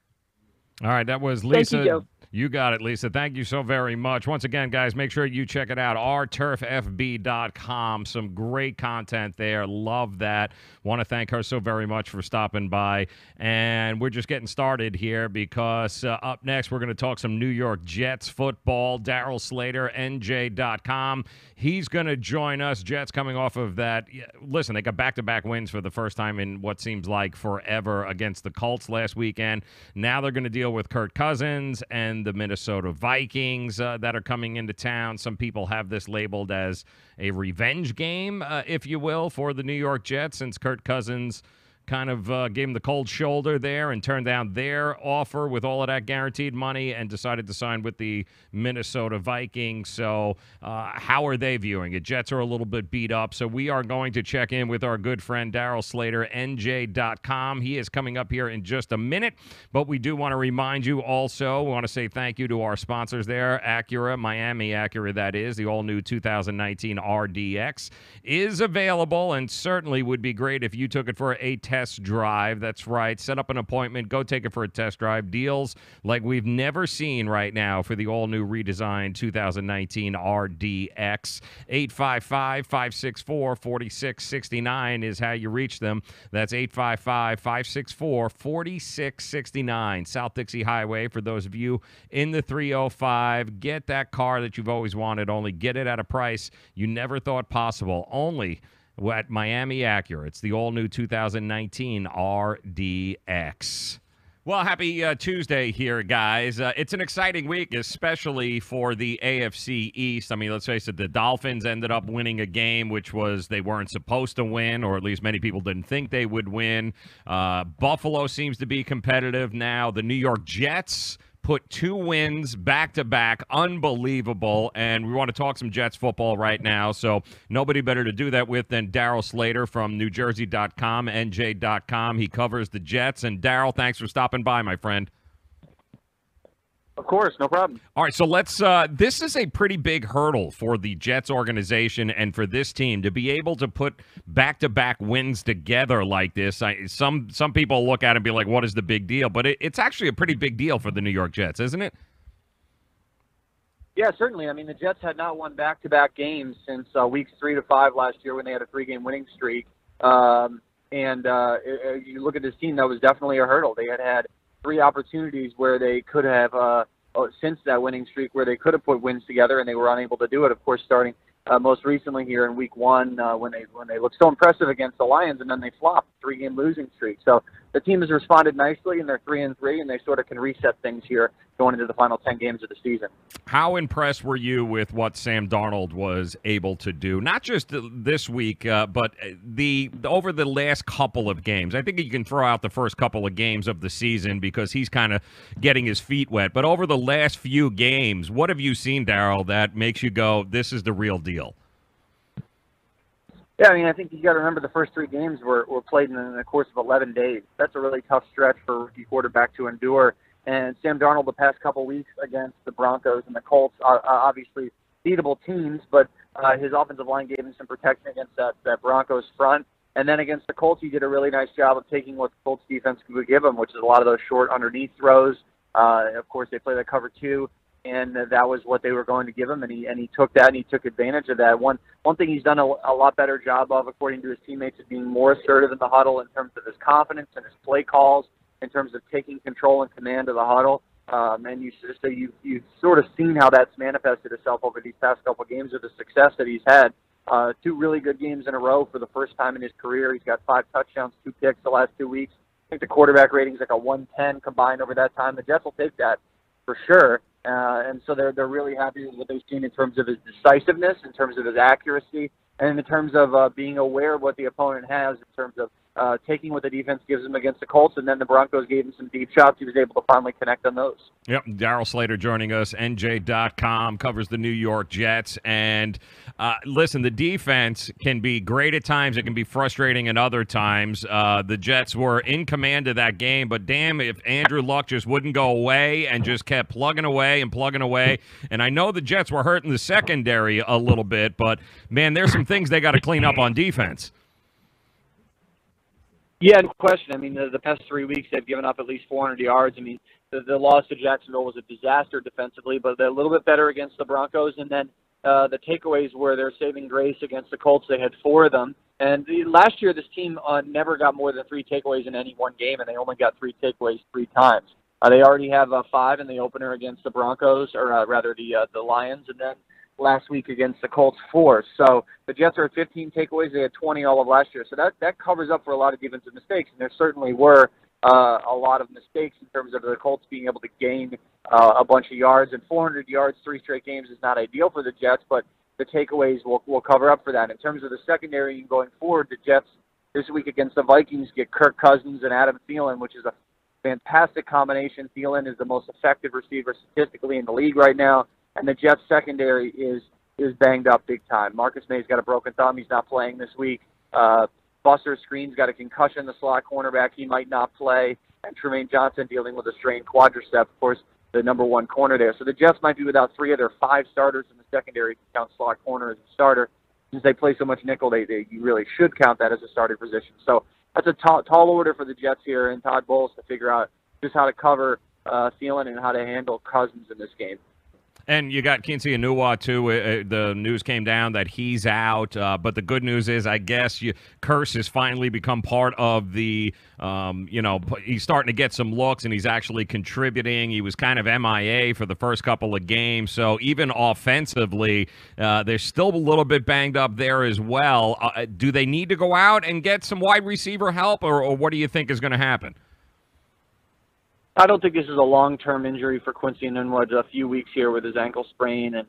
Speaker 1: All right, that was Lisa.
Speaker 9: Thank you.
Speaker 1: You got it, Lisa. Thank you so very much. Once again, guys, make sure you check it out. ourturfsb.com. Some great content there. Love that. Want to thank her so very much for stopping by. And we're just getting started here because up next, we're going to talk some New York Jets football. Daryl Slater, NJ.com. He's going to join us. Jets coming off of that. Listen, they got back-to-back wins for the first time in what seems like forever against the Colts last weekend. Now they're going to deal with Kirk Cousins and the Minnesota Vikings that are coming into town. Some people have this labeled as a revenge game, if you will, for the New York Jets, since Kirk Cousins kind of gave him the cold shoulder there and turned down their offer with all of that guaranteed money and decided to sign with the Minnesota Vikings. So how are they viewing it? Jets are a little bit beat up, so we are going to check in with our good friend Daryl Slater, NJ.com. He is coming up here in just a minute, but we do want to remind you also, we want to say thank you to our sponsors there, Acura, Miami Acura, that is. The all-new 2019 RDX is available and certainly would be great if you took it for a test drive. That's right. Set up an appointment. Go take it for a test drive. Deals like we've never seen right now for the all-new redesigned 2019 RDX. 855-564-4669 is how you reach them. That's 855-564-4669. South Dixie Highway for those of you in the 305. Get that car that you've always wanted. Only get it at a price you never thought possible. Only at Miami Acura. It's the all-new 2019 RDX. Well, happy Tuesday here, guys. It's an exciting week, especially for the AFC East. I mean, let's face it, the Dolphins ended up winning a game which was they weren't supposed to win, or at least many people didn't think they would win. Buffalo seems to be competitive now. The New York Jets put 2 wins back-to-back. Unbelievable. And we want to talk some Jets football right now, so nobody better to do that with than Daryl Slater from NewJersey.com, NJ.com. He covers the Jets. And, Daryl, thanks for stopping by, my friend.
Speaker 10: Of course, no problem.
Speaker 1: All right, so let's this is a pretty big hurdle for the Jets organization and for this team to be able to put back-to-back wins together like this. Some people look at it and be like, what is the big deal? But it's actually a pretty big deal for the New York Jets, isn't it?
Speaker 10: Yeah, certainly. I mean, the Jets had not won back-to-back games since weeks 3 to 5 last year when they had a 3-game winning streak. You look at this team, that was definitely a hurdle. They had 3 opportunities where they could have, since that winning streak, where they could have put wins together, and they were unable to do it. Of course, starting most recently here in Week 1, when they looked so impressive against the Lions, and then they flopped, 3-game losing streak. So the team has responded nicely, and they're 3-3, and they sort of can reset things here going into the final 10 games of the season.
Speaker 1: How impressed were you with what Sam Darnold was able to do? Not just this week, but over the last couple of games. I think you can throw out the first couple of games of the season because he's kind of getting his feet wet. But over the last few games, what have you seen, Darryl, that makes you go, this is the real deal?
Speaker 10: Yeah, I mean, I think you got to remember the first 3 games were played in the course of 11 days. That's a really tough stretch for a rookie quarterback to endure. And Sam Darnold, the past couple weeks against the Broncos and the Colts, are obviously beatable teams, but his offensive line gave him some protection against that Broncos front. And then against the Colts, he did a really nice job of taking what the Colts defense could give him, which is a lot of those short underneath throws. Of course, they play that cover 2. And that was what they were going to give him, and he took that, and he took advantage of that. One thing he's done a lot better job of, according to his teammates, is being more assertive in the huddle in terms of his confidence and his play calls, in terms of taking control and command of the huddle. And you've sort of seen how that's manifested itself over these past couple of games with the success that he's had. 2 really good games in a row for the first time in his career. He's got 5 touchdowns, 2 picks the last 2 weeks. I think the quarterback rating's like a 110 combined over that time. The Jets will take that for sure. And so they're really happy with what they've seen in terms of his decisiveness, in terms of his accuracy, and in terms of being aware of what the opponent has, in terms of taking what the defense gives him against the Colts, and then the Broncos gave him some deep shots. He was able to finally connect on those.
Speaker 1: Yep, Darryl Slater joining us, NJ.com, covers the New York Jets. And listen, the defense can be great at times. It can be frustrating at other times. The Jets were in command of that game, but damn if Andrew Luck just wouldn't go away and just kept plugging away and plugging away. And I know the Jets were hurting the secondary a little bit, but, man, there's some things they got to clean up on defense.
Speaker 10: Yeah, no question. I mean, the past 3 weeks they've given up at least 400 yards. I mean, the loss to Jacksonville was a disaster defensively, but they're a little bit better against the Broncos. And then the takeaways were their saving grace against the Colts. They had 4 of them. And last year this team never got more than 3 takeaways in any one game, and they only got 3 takeaways 3 times. They already have 5 in the opener against the Broncos, or rather the Lions, and then last week against the Colts 4. So the Jets are at 15 takeaways. They had 20 all of last year. So that covers up for a lot of defensive mistakes. And there certainly were a lot of mistakes in terms of the Colts being able to gain a bunch of yards. And 400 yards, 3 straight games is not ideal for the Jets, but the takeaways will cover up for that. In terms of the secondary and going forward, the Jets this week against the Vikings get Kirk Cousins and Adam Thielen, which is a fantastic combination. Thielen is the most effective receiver statistically in the league right now. And the Jets secondary is banged up big time. Marcus May's got a broken thumb. He's not playing this week. Buster Screen's got a concussion, the slot cornerback. He might not play. And Tremaine Johnson dealing with a strained quadricep, of course, the number 1 corner there. So the Jets might be without 3 of their 5 starters in the secondary. If you count slot corner as a starter. Since they play so much nickel, you really should count that as a starting position. So that's a tall order for the Jets here and Todd Bowles to figure out just how to cover Thielen and how to handle Cousins in this game.
Speaker 1: And you got Quincy Enunwa, too. The news came down that he's out. But the good news is, I guess, Curse has finally become part of the, he's starting to get some looks, and he's actually contributing. He was kind of MIA for the first couple of games. So even offensively, they're still a little bit banged up there as well. Do they need to go out and get some wide receiver help, or what do you think is going to happen?
Speaker 10: I don't think this is a long-term injury for Quincy Enunwa. A few weeks here with his ankle sprain, and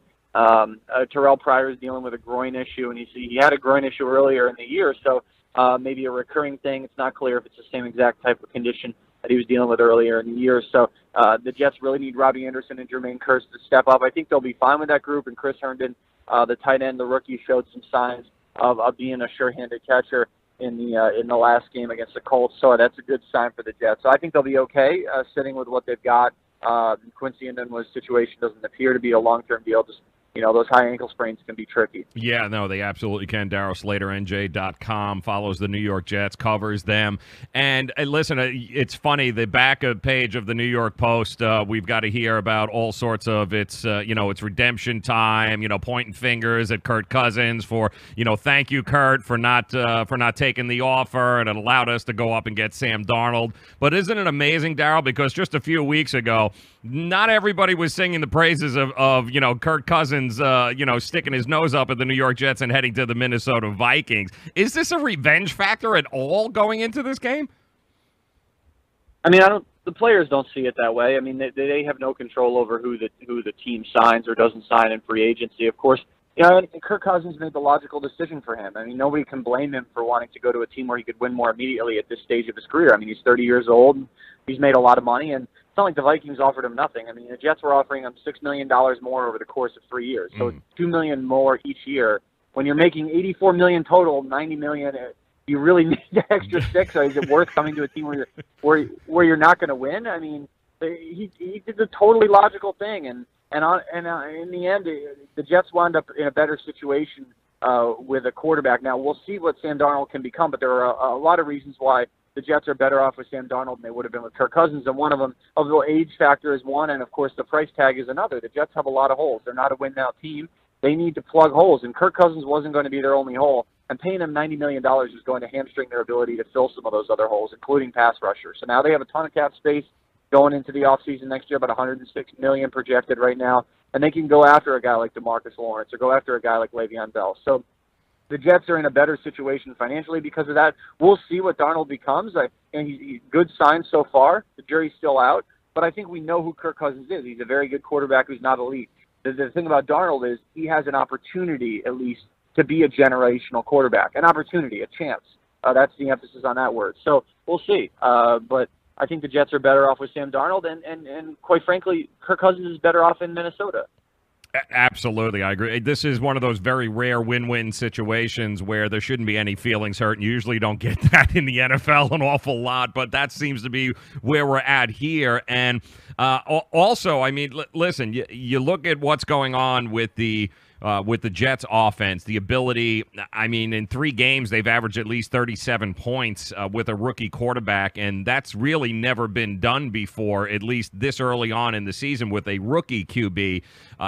Speaker 10: Terrell Pryor is dealing with a groin issue, and he had a groin issue earlier in the year, so maybe a recurring thing. It's not clear if it's the same exact type of condition that he was dealing with earlier in the year. So the Jets really need Robbie Anderson and Jermaine Kearse to step up. I think they'll be fine with that group, and Chris Herndon, the tight end, the rookie, showed some signs of being a sure-handed catcher in the last game against the Colts, so that's a good sign for the Jets. So I think they'll be okay sitting with what they've got. Quincy Enunwa's situation doesn't appear to be a long-term deal. Just those high ankle sprains can be tricky.
Speaker 1: Yeah, no, they absolutely can. Darryl Slater, NJ.com, follows the New York Jets, covers them. And listen, it's funny, the back page of the New York Post, we've got to hear about all sorts of it's redemption time, pointing fingers at Kirk Cousins for, thank you, Kurt, for not taking the offer, and it allowed us to go up and get Sam Darnold. But isn't it amazing, Darryl, because just a few weeks ago, not everybody was singing the praises of Kirk Cousins, sticking his nose up at the New York Jets and heading to the Minnesota Vikings. Is this a revenge factor at all going into this game?
Speaker 10: I mean, the players don't see it that way. I mean, they have no control over who the team signs or doesn't sign in free agency. Of course, and Kirk Cousins made the logical decision for him. I mean, nobody can blame him for wanting to go to a team where he could win more immediately at this stage of his career. I mean, he's 30 years old, and he's made a lot of money, and it's not like the Vikings offered him nothing. I mean, the Jets were offering him $6 million more over the course of 3 years, so it's $2 million more each year. When you're making $84 million total, $90 million, you really need the extra $6. Or is it worth coming to a team where you're not going to win? I mean, he did the totally logical thing, and in the end, the Jets wound up in a better situation with a quarterback. Now, we'll see what Sam Darnold can become, but there are a lot of reasons why the Jets are better off with Sam Darnold than they would have been with Kirk Cousins, and one of them, of the age factor is one, and of course the price tag is another. The Jets have a lot of holes. They're not a win-now team. They need to plug holes, and Kirk Cousins wasn't going to be their only hole, and paying them $90 million is going to hamstring their ability to fill some of those other holes, including pass rushers. So now they have a ton of cap space going into the offseason next year, about $106 million projected right now, and they can go after a guy like DeMarcus Lawrence or go after a guy like Le'Veon Bell. So the Jets are in a better situation financially because of that. We'll see what Darnold becomes, and he's good signs so far. The jury's still out, but I think we know who Kirk Cousins is. He's a very good quarterback who's not elite. The thing about Darnold is he has an opportunity, at least, to be a generational quarterback. An opportunity, a chance. That's the emphasis on that word. So we'll see. But I think the Jets are better off with Sam Darnold, and quite frankly, Kirk Cousins is better off in Minnesota.
Speaker 1: Absolutely, I agree. This is one of those very rare win-win situations where there shouldn't be any feelings hurt, and you usually don't get that in the NFL an awful lot, but that seems to be where we're at here. And also, I mean, listen, you look at what's going on with the Jets offense, the ability, I mean, in 3 games, they've averaged at least 37 points with a rookie quarterback, and that's really never been done before, at least this early on in the season with a rookie QB.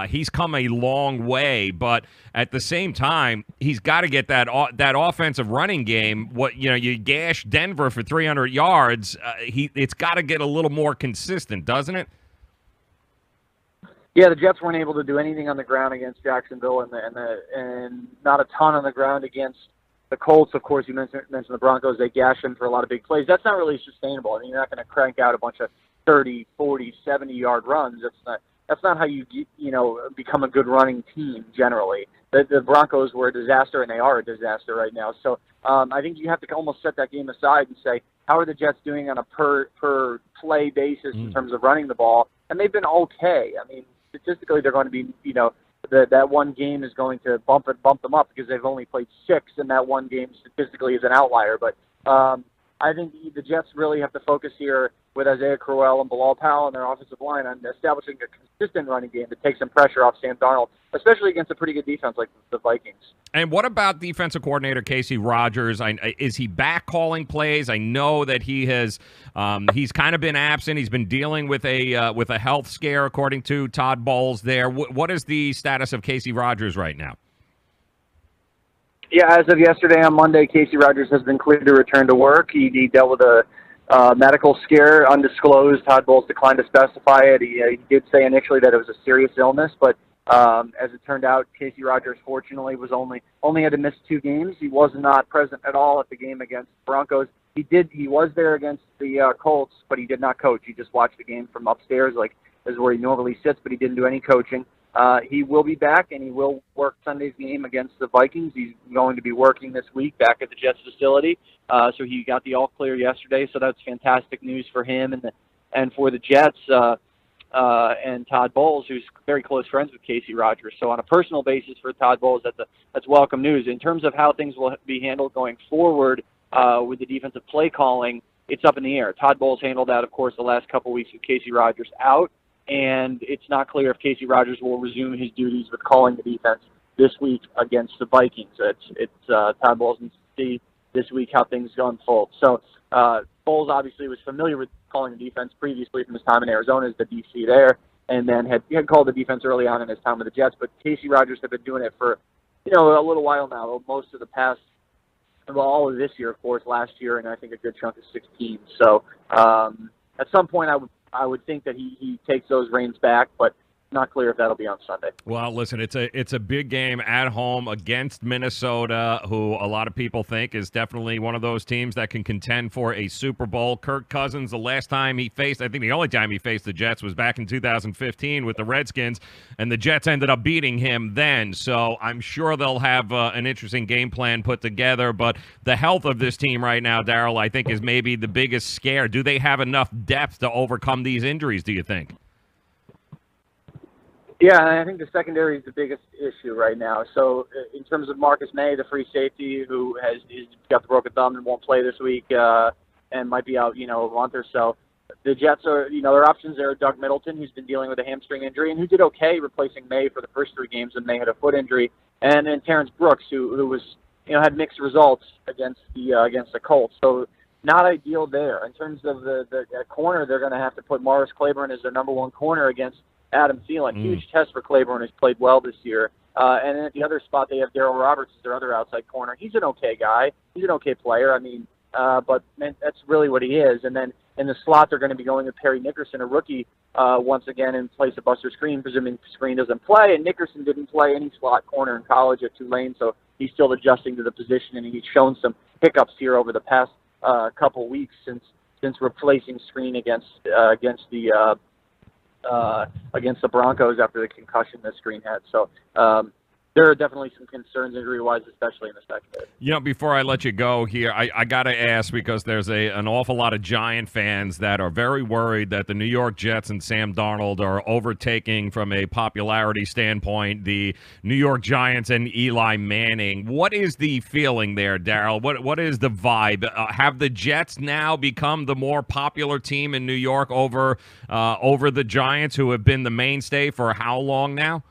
Speaker 1: He's come a long way, but at the same time, he's got to get that offensive running game. You gash Denver for 300 yards, it's got to get a little more consistent, doesn't it?
Speaker 10: Yeah, the Jets weren't able to do anything on the ground against Jacksonville, and not a ton on the ground against the Colts. Of course, you mentioned the Broncos. They gash them for a lot of big plays. That's not really sustainable. I mean, you're not going to crank out a bunch of 30, 40, 70-yard runs. That's not how you become a good running team generally. The Broncos were a disaster, and they are a disaster right now. So I think you have to almost set that game aside and say, how are the Jets doing on a per play basis in terms of running the ball? And they've been okay. I mean, statistically, they're going to be, that one game is going to bump them up because they've only played 6, and that one game statistically is an outlier. But I think the Jets really have to focus here with Isaiah Crowell and Bilal Powell and their offensive line on establishing a consistent running game to take some pressure off Sam Darnold, especially against a pretty good defense like the Vikings.
Speaker 1: And what about defensive coordinator Casey Rogers? Is he back calling plays? I know that he has. He's kind of been absent. He's been dealing with a health scare, according to Todd Bowles. There. What is the status of Casey Rogers right now?
Speaker 10: Yeah, as of yesterday on Monday, Casey Rogers has been cleared to return to work. He dealt with a medical scare, undisclosed. Todd Bowles declined to specify it. He did say initially that it was a serious illness, but as it turned out, Casey Rogers fortunately was only had to miss 2 games. He was not present at all at the game against the Broncos. He was there against the Colts, but he did not coach. He just watched the game from upstairs, like is where he normally sits, but he didn't do any coaching. He will be back, and he will work Sunday's game against the Vikings. He's going to be working this week back at the Jets facility. So he got the all clear yesterday, so that's fantastic news for him and for the Jets and Todd Bowles, who's very close friends with Casey Rogers. So on a personal basis for Todd Bowles, that's welcome news. In terms of how things will be handled going forward with the defensive play calling, it's up in the air. Todd Bowles handled that, of course, the last couple weeks with Casey Rogers out. And it's not clear if Casey Rogers will resume his duties with calling the defense this week against the Vikings. It's Todd Bowles needs to see this week how things unfold. So Bowles obviously was familiar with calling the defense previously from his time in Arizona as the DC there, and then had called the defense early on in his time with the Jets. But Casey Rogers had been doing it for a little while now, most of the past, all of this year, of course, last year, and I think a good chunk of 16. So at some point I would think that he takes those reins back, but not clear if that'll be on Sunday.
Speaker 1: Well, listen, it's a big game at home against Minnesota, who a lot of people think is definitely one of those teams that can contend for a Super Bowl. Kirk Cousins, the last time he faced, I think the only time he faced the Jets was back in 2015 with the Redskins, and the Jets ended up beating him then. So I'm sure they'll have an interesting game plan put together. But the health of this team right now, Daryl, I think is maybe the biggest scare. Do they have enough depth to overcome these injuries, do you think?
Speaker 10: Yeah, and I think the secondary is the biggest issue right now. So in terms of Marcus May, the free safety, who he's got the broken thumb and won't play this week and might be out, a month or so, the Jets are, their options there are Doug Middleton, who's been dealing with a hamstring injury and who did okay replacing May for the first 3 games when May had a foot injury, and then Terrence Brooks, who was, had mixed results against the Colts. So not ideal there. In terms of the corner, they're going to have to put Morris Claiborne as their number 1 corner against Adam Thielen. Huge test for Claiborne, who's played well this year. And then at the other spot, they have Darryl Roberts as their other outside corner. He's an okay guy. He's an okay player. I mean, but man, that's really what he is. And then in the slot, they're going to be going with Perry Nickerson, a rookie, once again in place of Buster Screen, presuming Screen doesn't play. And Nickerson didn't play any slot corner in college at Tulane, so he's still adjusting to the position, and he's shown some hiccups here over the past couple weeks since replacing Screen against the Broncos after the concussion that Screen had. So there are definitely some concerns injury-wise, especially in the secondary.
Speaker 1: Before I let you go here, I got to ask, because there's an awful lot of Giant fans that are very worried that the New York Jets and Sam Darnold are overtaking, from a popularity standpoint, the New York Giants and Eli Manning. What is the feeling there, Daryl? What is the vibe? Have the Jets now become the more popular team in New York over the Giants, who have been the mainstay for how long now?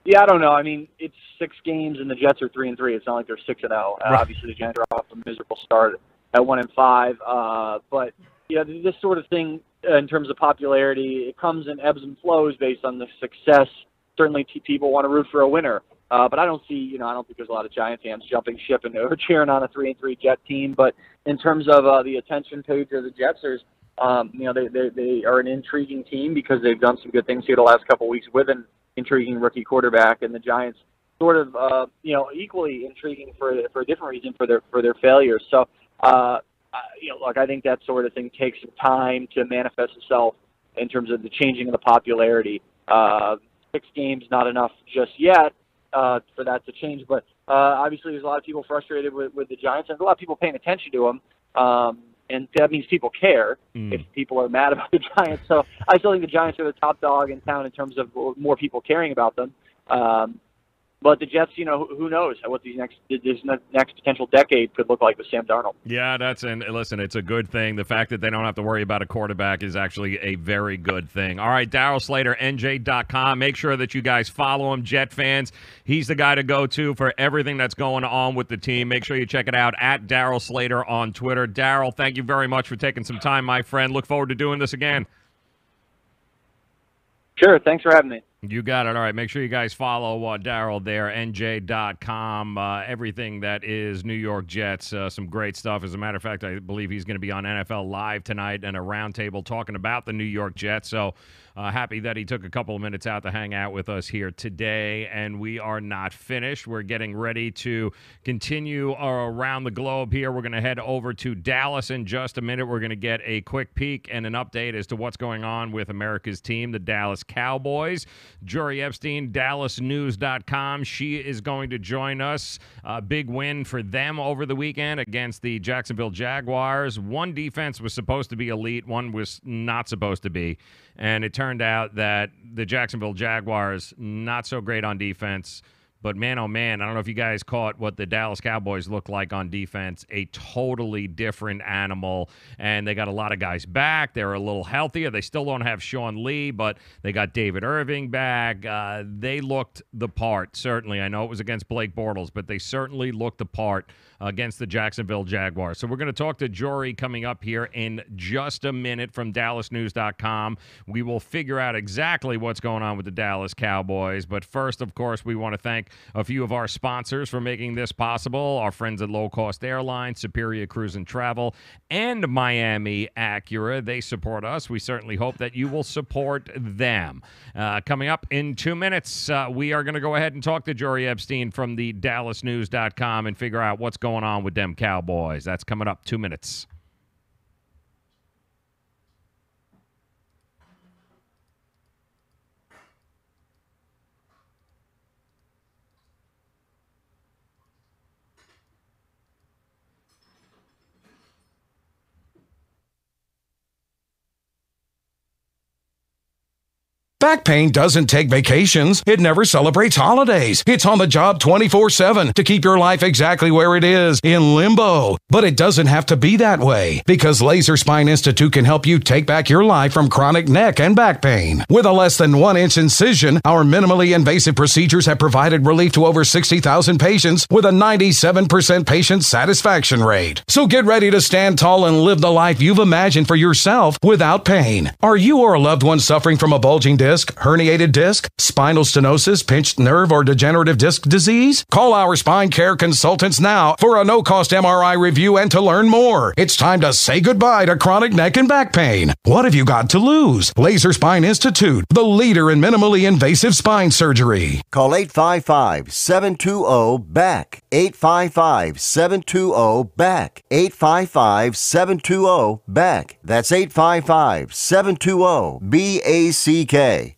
Speaker 10: Yeah, I don't know. I mean, it's 6 games, and the Jets are 3-3. It's not like they're 6-0.
Speaker 1: Right.
Speaker 10: Obviously, the Giants are off a miserable start at 1-5. But this sort of thing, in terms of popularity, it comes in ebbs and flows based on the success. Certainly, people want to root for a winner. But I don't see, I don't think there's a lot of Giant fans jumping ship and cheering on a 3-3 Jet team. But in terms of the attention page of the Jetsers, they are an intriguing team because they've done some good things here the last couple of weeks with an intriguing rookie quarterback, and the Giants sort of equally intriguing for a different reason for their failures. So look, I think that sort of thing takes some time to manifest itself in terms of the changing of the popularity. 6 games not enough just yet for that to change, but obviously there's a lot of people frustrated with the Giants, and there's a lot of people paying attention to them. And that means people care if people are mad about the Giants. So I still think the Giants are the top dog in town in terms of more people caring about them. But the Jets, who knows what this next potential decade could look like with Sam Darnold.
Speaker 1: Yeah, listen, it's a good thing. The fact that they don't have to worry about a quarterback is actually a very good thing. All right, Daryl Slater, NJ.com. Make sure that you guys follow him, Jet fans. He's the guy to go to for everything that's going on with the team. Make sure you check it out at Daryl Slater on Twitter. Daryl, thank you very much for taking some time, my friend. Look forward to doing this again.
Speaker 10: Sure, thanks for having me.
Speaker 1: You got it. All right, make sure you guys follow Daryl there, NJ.com. Everything that is New York Jets, some great stuff. As a matter of fact, I believe he's going to be on NFL Live tonight and a roundtable talking about the New York Jets. So happy that he took a couple of minutes out to hang out with us here today. And we are not finished. We're getting ready to continue around the globe here. We're going to head over to Dallas in just a minute. We're going to get a quick peek and an update as to what's going on with America's team, the Dallas Cowboys. Jory Epstein, DallasNews.com. She is going to join us. Big win for them over the weekend against the Jacksonville Jaguars. One defense was supposed to be elite, one was not supposed to be. And it turned out that the Jacksonville Jaguars, not so great on defense. But, man, oh, man, I don't know if you guys caught what the Dallas Cowboys look like on defense. A totally different animal. And they got a lot of guys back. They're a little healthier. They still don't have Sean Lee, but they got David Irving back. They looked the part, certainly. I know it was against Blake Bortles, but they certainly looked the part against the Jacksonville Jaguars. So we're going to talk to Jory coming up here in just a minute from DallasNews.com. We will figure out exactly what's going on with the Dallas Cowboys. But first, of course, we want to thank a few of our sponsors for making this possible. Our friends at Low Cost Airlines, Superior Cruise and Travel, and Miami Acura. They support us. We certainly hope that you will support them. Coming up in 2 minutes, we are going to go ahead and talk to Jory Epstein from the DallasNews.com and figure out what's going on with them Cowboys. That's coming up 2 minutes.
Speaker 11: Back pain doesn't take vacations. It never celebrates holidays. It's on the job 24/7 to keep your life exactly where it is, in limbo. But it doesn't have to be that way, because Laser Spine Institute can help you take back your life from chronic neck and back pain. With a less than 1-inch incision, our minimally invasive procedures have provided relief to over 60,000 patients with a 97% patient satisfaction rate. So get ready to stand tall and live the life you've imagined for yourself without pain. Are you or a loved one suffering from a bulging disc, herniated disc, spinal stenosis, pinched nerve, or degenerative disc disease? Call our spine care consultants now for a no-cost MRI review and to learn more. It's time to say goodbye to chronic neck and back pain. What have you got to lose? Laser Spine Institute, the leader in minimally invasive spine surgery.
Speaker 2: Call 855-720-BACK. 855-720-BACK. 855-720-BACK. That's 855-720-BACK.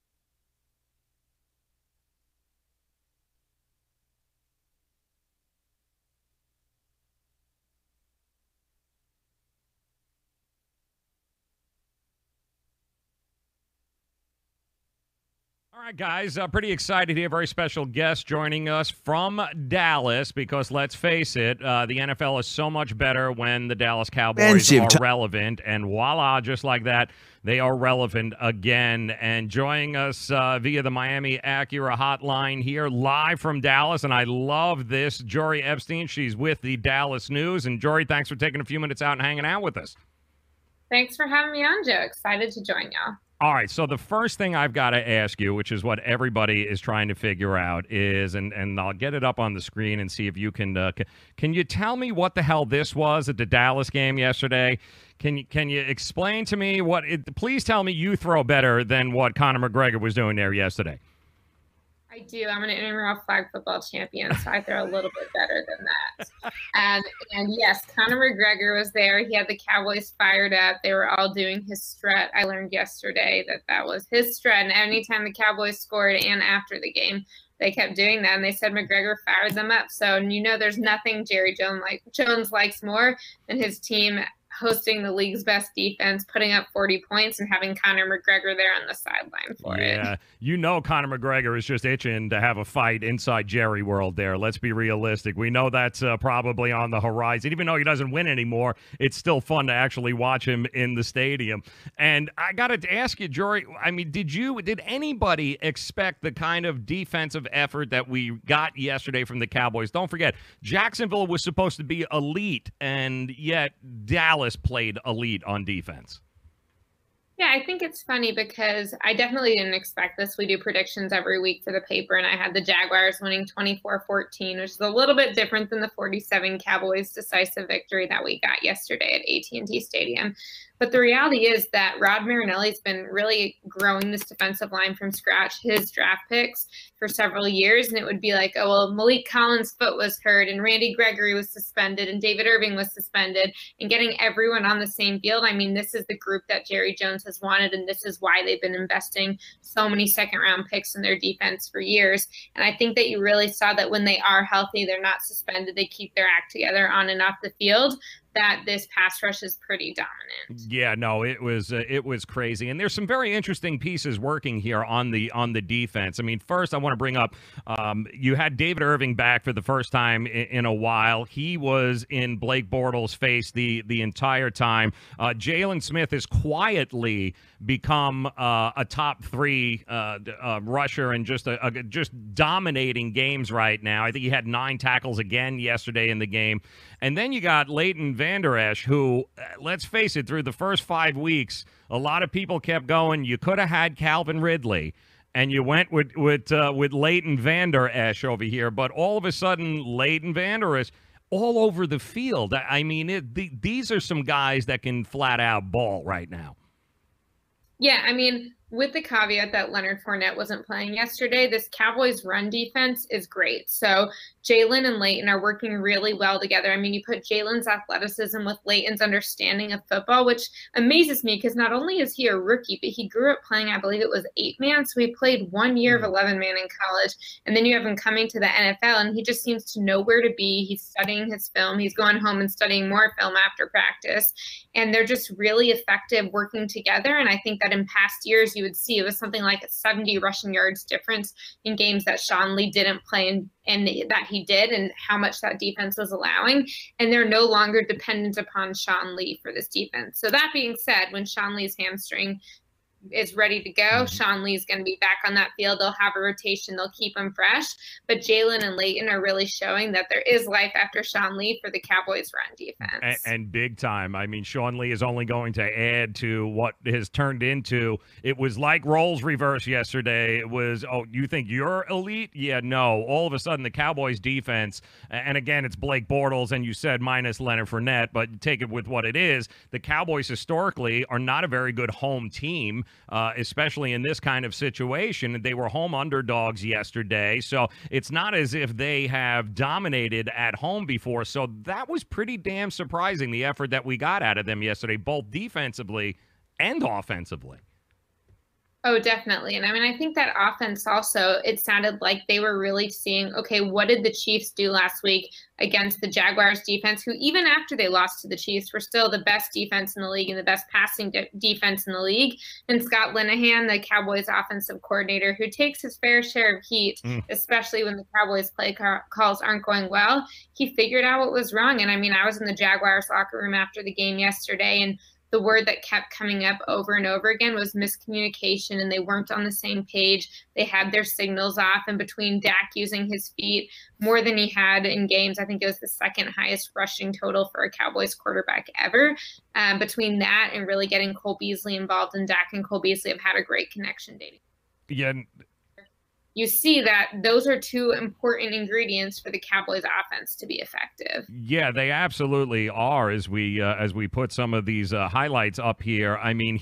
Speaker 1: All right, guys, pretty excited here. Very special guest joining us from Dallas because, let's face it, the NFL is so much better when the Dallas Cowboys are relevant. And voila, just like that, they are relevant again. And joining us via the Miami Acura hotline here live from Dallas, and I love this, Jory Epstein. She's with the Dallas News. And, Jory, thanks for taking a few minutes out and hanging out with us.
Speaker 12: Thanks for having me on, Joe. Excited to join y'all.
Speaker 1: All right, so the first thing I've got to ask you, which is what everybody is trying to figure out, is, and I'll get it up on the screen and see if you can you tell me what the hell this was at the Dallas game yesterday? Can you explain to me please tell me you throw better than what Conor McGregor was doing there yesterday.
Speaker 12: I do. I'm an intramural flag football champion, so I throw a little bit better than that. And yes, Conor McGregor was there. He had the Cowboys fired up. They were all doing his strut. I learned yesterday that was his strut. And anytime the Cowboys scored and after the game, they kept doing that. And they said McGregor fires them up. So, there's nothing Jerry Jones likes more than his team hosting the league's best defense, putting up 40 points, and having Conor McGregor there on the sideline for it.
Speaker 1: Yeah, Conor McGregor is just itching to have a fight inside Jerry World there. Let's be realistic. We know that's probably on the horizon. Even though he doesn't win anymore, it's still fun to actually watch him in the stadium. And I got to ask you, Jory, did anybody expect the kind of defensive effort that we got yesterday from the Cowboys? Don't forget, Jacksonville was supposed to be elite, and yet Dallas played elite on defense.
Speaker 12: Yeah, I think it's funny because I definitely didn't expect this. We do predictions every week for the paper, and I had the Jaguars winning 24-14, which is a little bit different than the 47 Cowboys decisive victory that we got yesterday at AT&T Stadium. But the reality is that Rod Marinelli's been really growing this defensive line from scratch, his draft picks for several years. And it would be like, oh, well, Malik Collins' foot was hurt and Randy Gregory was suspended and David Irving was suspended, and getting everyone on the same field. I mean, this is the group that Jerry Jones has wanted, and this is why they've been investing so many second-round picks in their defense for years. And I think that you really saw that when they are healthy, they're not suspended, they keep their act together on and off the field, that this pass rush is pretty dominant.
Speaker 1: Yeah, no, it was crazy. And there's some very interesting pieces working here on the defense. I mean, first I want to bring up, you had David Irving back for the first time in a while. He was in Blake Bortles' face the entire time. Jalen Smith has quietly become a top three rusher and just dominating games right now. I think he had 9 tackles again yesterday in the game. And then you got Leighton Vander Esch, who, let's face it, through the first 5 weeks, a lot of people kept going, you could have had Calvin Ridley. And you went with Leighton Vander Esch over here, but all of a sudden Leighton Vander Esch all over the field. I mean, these are some guys that can flat out ball right now.
Speaker 12: Yeah, I mean, with the caveat that Leonard Fournette wasn't playing yesterday, this Cowboys run defense is great. So Jalen and Leighton are working really well together. I mean, you put Jalen's athleticism with Leighton's understanding of football, which amazes me because not only is he a rookie, but he grew up playing, I believe it was 8-man. So he played 1 year of 11-man in college. And then you have him coming to the NFL, and he just seems to know where to be. He's studying his film. He's going home and studying more film after practice. And they're just really effective working together. And I think that in past years, you would see it was something like a 70 rushing yards difference in games that Sean Lee didn't play and that he did, and how much that defense was allowing. And they're no longer dependent upon Sean Lee for this defense. So that being said, when Sean Lee's hamstring is ready to go, Sean Lee's going to be back on that field. They'll have a rotation. They'll keep him fresh. But Jalen and Leighton are really showing that there is life after Sean Lee for the Cowboys run defense.
Speaker 1: And big time. I mean, Sean Lee is only going to add to what has turned into. It was like roles reverse yesterday. It was, oh, you think you're elite? Yeah, no. All of a sudden, the Cowboys defense, and again, it's Blake Bortles, and you said minus Leonard Fournette, but take it with what it is. The Cowboys historically are not a very good home team. Especially in this kind of situation. They were home underdogs yesterday, so it's not as if they have dominated at home before. So that was pretty damn surprising, the effort that we got out of them yesterday, both defensively and offensively.
Speaker 12: Oh, definitely. And I mean, I think that offense also, it sounded like they were really seeing, okay, what did the Chiefs do last week against the Jaguars defense, who even after they lost to the Chiefs were still the best defense in the league and the best passing defense in the league. And Scott Linehan, the Cowboys offensive coordinator, who takes his fair share of heat, especially when the Cowboys play calls aren't going well, he figured out what was wrong. And I mean, I was in the Jaguars locker room after the game yesterday, and the word that kept coming up over and over again was miscommunication, and they weren't on the same page. They had their signals off, and between Dak using his feet more than he had in games, I think it was the second highest rushing total for a Cowboys quarterback ever. Between that and really getting Cole Beasley involved, and Dak and Cole Beasley have had a great connection dating.
Speaker 1: Yeah.
Speaker 12: You see that those are two important ingredients for the Cowboys offense to be effective.
Speaker 1: Yeah, they absolutely are. As we put some of these highlights up here, I mean,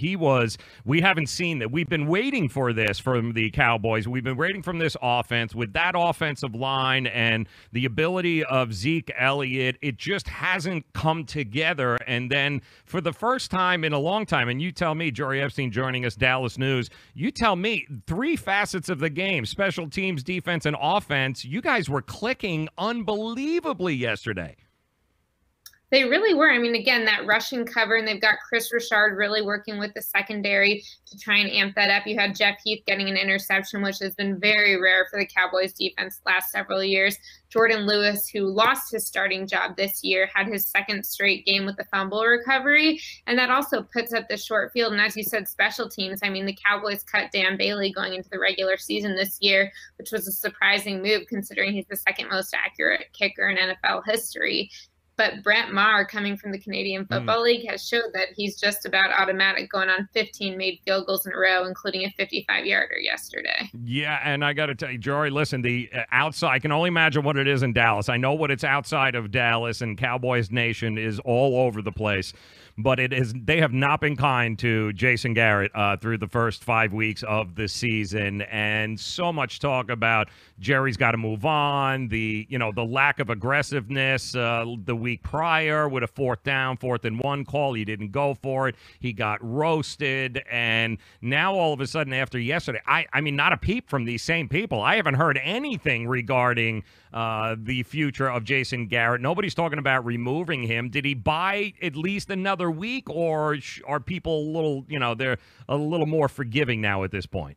Speaker 1: we haven't seen that. We've been waiting for this from the Cowboys. We've been waiting from this offense with that offensive line and the ability of Zeke Elliott. It just hasn't come together. And then for the first time in a long time, and you tell me, Jory Epstein joining us, Dallas News, you tell me 3 facets of the game, special teams, defense, and offense. You guys were clicking unbelievably yesterday.
Speaker 12: They really were. I mean, again, that rushing cover, and they've got Chris Richard really working with the secondary to try and amp that up. You had Jeff Heath getting an interception, which has been very rare for the Cowboys defense the last several years. Jordan Lewis, who lost his starting job this year, had his second straight game with the fumble recovery, and that also puts up the short field. And as you said, special teams, I mean, the Cowboys cut Dan Bailey going into the regular season this year, which was a surprising move considering he's the second most accurate kicker in NFL history. But Brent Maher, coming from the Canadian Football League, has showed that he's just about automatic, going on 15 made field goals in a row, including a 55-yarder yesterday.
Speaker 1: Yeah, and I got to tell you, Jory, listen, the outside, I can only imagine what it is in Dallas. I know what it's outside of Dallas, and Cowboys Nation is all over the place. But they have not been kind to Jason Garrett through the first 5 weeks of the season, and so much talk about Jerry's got to move on. The lack of aggressiveness the week prior with a 4th down, 4th and 1 call, he didn't go for it. He got roasted, and now all of a sudden after yesterday, I mean, not a peep from these same people. I haven't heard anything regarding the future of Jason Garrett. Nobody's talking about removing him. Did he buy at least another week, or are people a little, they're a little more forgiving now at this point?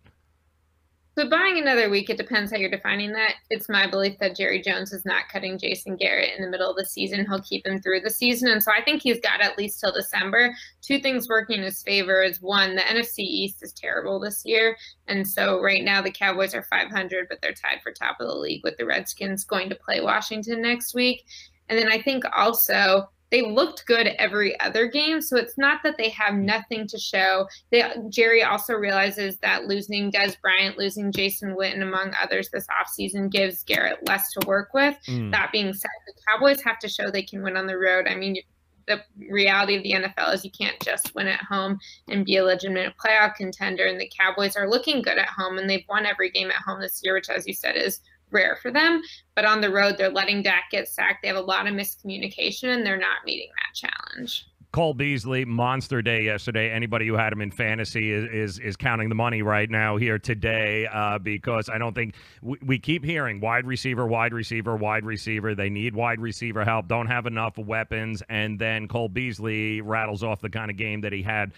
Speaker 12: So buying another week, it depends how you're defining that. It's my belief that Jerry Jones is not cutting Jason Garrett in the middle of the season. He'll keep him through the season. And so I think he's got at least till December. 2 things working in his favor is, one, the NFC East is terrible this year. And so right now the Cowboys are 500, but they're tied for top of the league with the Redskins going to play Washington next week. And then I think also they looked good every other game. So it's not that they have nothing to show. Jerry also realizes that losing Des Bryant, losing Jason Witten, among others this offseason, gives Garrett less to work with. That being said, the Cowboys have to show they can win on the road. I mean, the reality of the NFL is you can't just win at home and be a legitimate playoff contender. And the Cowboys are looking good at home, and they've won every game at home this year, which, as you said, is rare for them. But on the road, they're letting Dak get sacked. They have a lot of miscommunication, and they're not meeting that challenge.
Speaker 1: Cole Beasley, monster day yesterday. Anybody who had him in fantasy is counting the money right now here today because I don't think we keep hearing wide receiver, wide receiver, wide receiver. They need wide receiver help, don't have enough weapons, and then Cole Beasley rattles off the kind of game that he had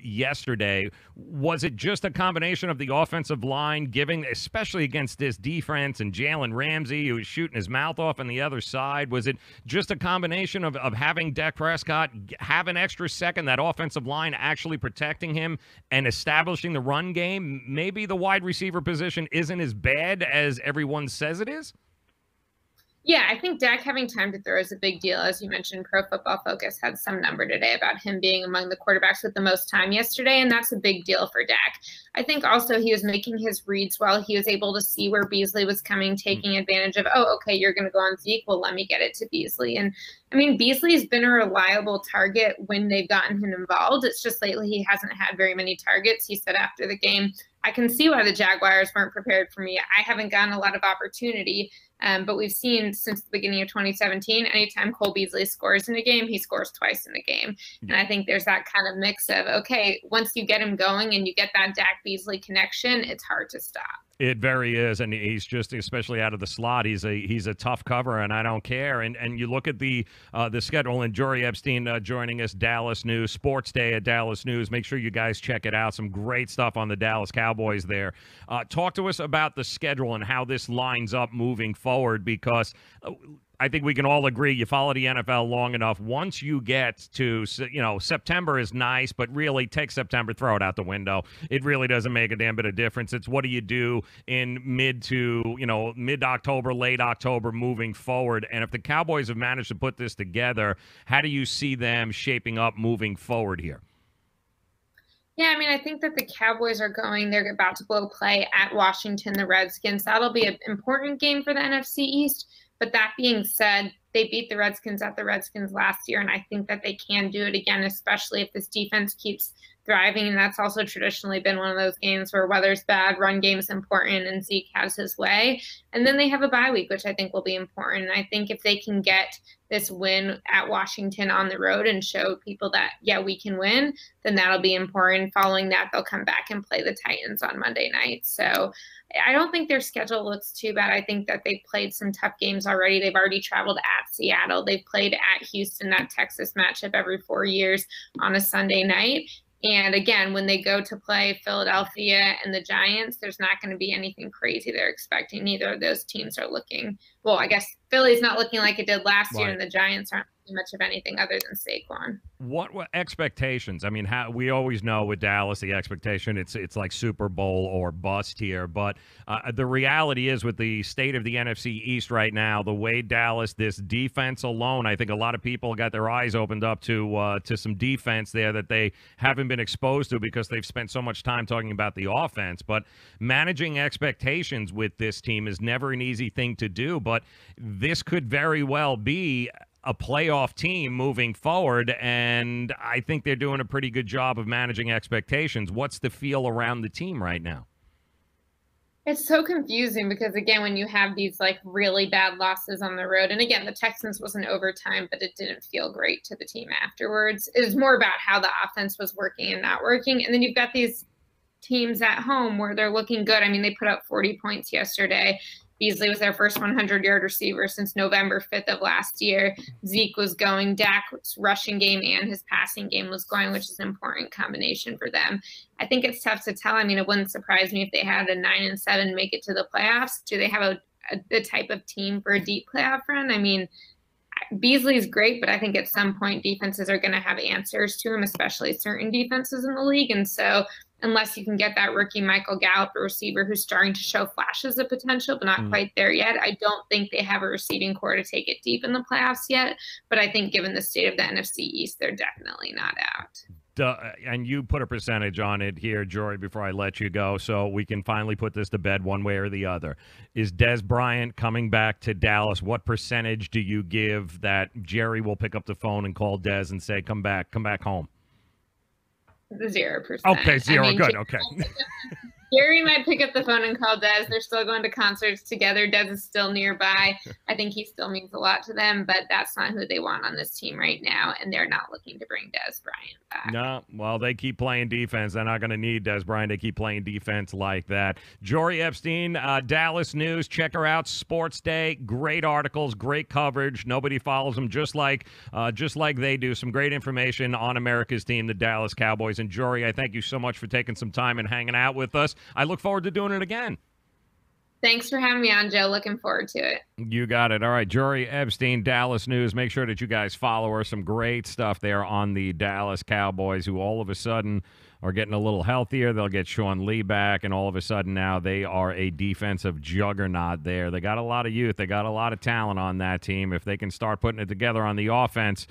Speaker 1: yesterday. Was it just a combination of the offensive line giving, especially against this defense, and Jalen Ramsey, who was shooting his mouth off on the other side? Was it just a combination of having Dak Prescott have an extra second, that offensive line actually protecting him and establishing the run game? Maybe the wide receiver position isn't as bad as everyone says it is?
Speaker 12: Yeah, I think Dak having time to throw is a big deal. As you mentioned, Pro Football Focus had some number today about him being among the quarterbacks with the most time yesterday, and that's a big deal for Dak. I think also he was making his reads well. He was able to see where Beasley was coming, taking advantage of, oh, okay, you're going to go on Zeke. Well, let me get it to Beasley. And I mean, Beasley's been a reliable target when they've gotten him involved. It's just lately he hasn't had very many targets. He said after the game, I can see why the Jaguars weren't prepared for me. I haven't gotten a lot of opportunity. But we've seen since the beginning of 2017, anytime Cole Beasley scores in a game, he scores twice in a game. And I think there's that kind of mix of, okay, once you get him going and you get that Dak Beasley connection, it's hard to stop.
Speaker 1: It very is, and he's just, especially out of the slot, he's a tough cover, and I don't care. And you look at the schedule, and Jory Epstein joining us, Dallas News, Sports Day at Dallas News. Make sure you guys check it out. Some great stuff on the Dallas Cowboys there. Talk to us about the schedule and how this lines up moving forward, because I think we can all agree, you follow the NFL long enough, once you get to, September is nice, but really take September, throw it out the window. It really doesn't make a damn bit of difference. It's what do you do in mid-October, late October moving forward. And if the Cowboys have managed to put this together, how do you see them shaping up moving forward here?
Speaker 12: Yeah, I mean, I think that the Cowboys they're about to blow play at Washington, the Redskins. That'll be an important game for the NFC East. But that being said, they beat the Redskins at the Redskins last year, and I think that they can do it again, especially if this defense keeps thriving. And that's also traditionally been one of those games where weather's bad, run game's important, and Zeke has his way. And then they have a bye week, which I think will be important. And I think if they can get this win at Washington on the road and show people that, yeah, we can win, then that'll be important. Following that, they'll come back and play the Titans on Monday night. So I don't think their schedule looks too bad. I think that they've played some tough games already. They've already traveled at Seattle. They've played at Houston, that Texas matchup every 4 years on a Sunday night. And again, when they go to play Philadelphia and the Giants, there's not going to be anything crazy they're expecting. Neither of those teams are looking, well, I guess Philly's not looking like it did last year, and the Giants aren't looking much of anything other than Saquon.
Speaker 1: What expectations? I mean, we always know with Dallas, the expectation, it's like Super Bowl or bust here. But the reality is with the state of the NFC East right now, the way Dallas, this defense alone, I think a lot of people got their eyes opened up to some defense there that they haven't been exposed to because they've spent so much time talking about the offense. But managing expectations with this team is never an easy thing to do. But this could very well be a playoff team moving forward, and I think they're doing a pretty good job of managing expectations. What's the feel around the team right now?
Speaker 12: It's so confusing because, again, when you have these like really bad losses on the road, and again, the Texans was an overtime, but it didn't feel great to the team afterwards. It was more about how the offense was working and not working. And then you've got these teams at home where they're looking good. I mean, they put up 40 points yesterday. Beasley was their first 100-yard receiver since November 5th of last year. Zeke was going. Dak's rushing game and his passing game was going, which is an important combination for them. I think it's tough to tell. I mean, it wouldn't surprise me if they had a 9-7 make it to the playoffs. Do they have a type of team for a deep playoff run? I mean, Beasley's great, but I think at some point defenses are going to have answers to him, especially certain defenses in the league. And so unless you can get that rookie Michael Gallup, a receiver who's starting to show flashes of potential, but not quite there yet. I don't think they have a receiving core to take it deep in the playoffs yet, but I think given the state of the NFC East, they're definitely not out.
Speaker 1: And you put a percentage on it here, Jory, before I let you go, so we can finally put this to bed one way or the other. Is Dez Bryant coming back to Dallas? What percentage do you give that Jerry will pick up the phone and call Dez and say, come back home?
Speaker 12: 0%.
Speaker 1: Okay, zero. Good. Okay.
Speaker 12: Jerry might pick up the phone and call Dez. They're still going to concerts together. Dez is still nearby. I think he still means a lot to them, but that's not who they want on this team right now, and they're not looking to bring Dez Bryant back.
Speaker 1: No, well, they keep playing defense. They're not going to need Dez Bryant. They keep playing defense like that. Jory Epstein, Dallas News. Check her out. Sports Day. Great articles, great coverage. Nobody follows them just like they do. Some great information on America's team, the Dallas Cowboys. And Jory, I thank you so much for taking some time and hanging out with us. I look forward to doing it again.
Speaker 12: Thanks for having me on, Joe. Looking forward to it.
Speaker 1: You got it. All right, Jory Epstein, Dallas News. Make sure that you guys follow her. Some great stuff there on the Dallas Cowboys, who all of a sudden are getting a little healthier. They'll get Sean Lee back, and all of a sudden now they are a defensive juggernaut there. They got a lot of youth. They got a lot of talent on that team. If they can start putting it together on the offense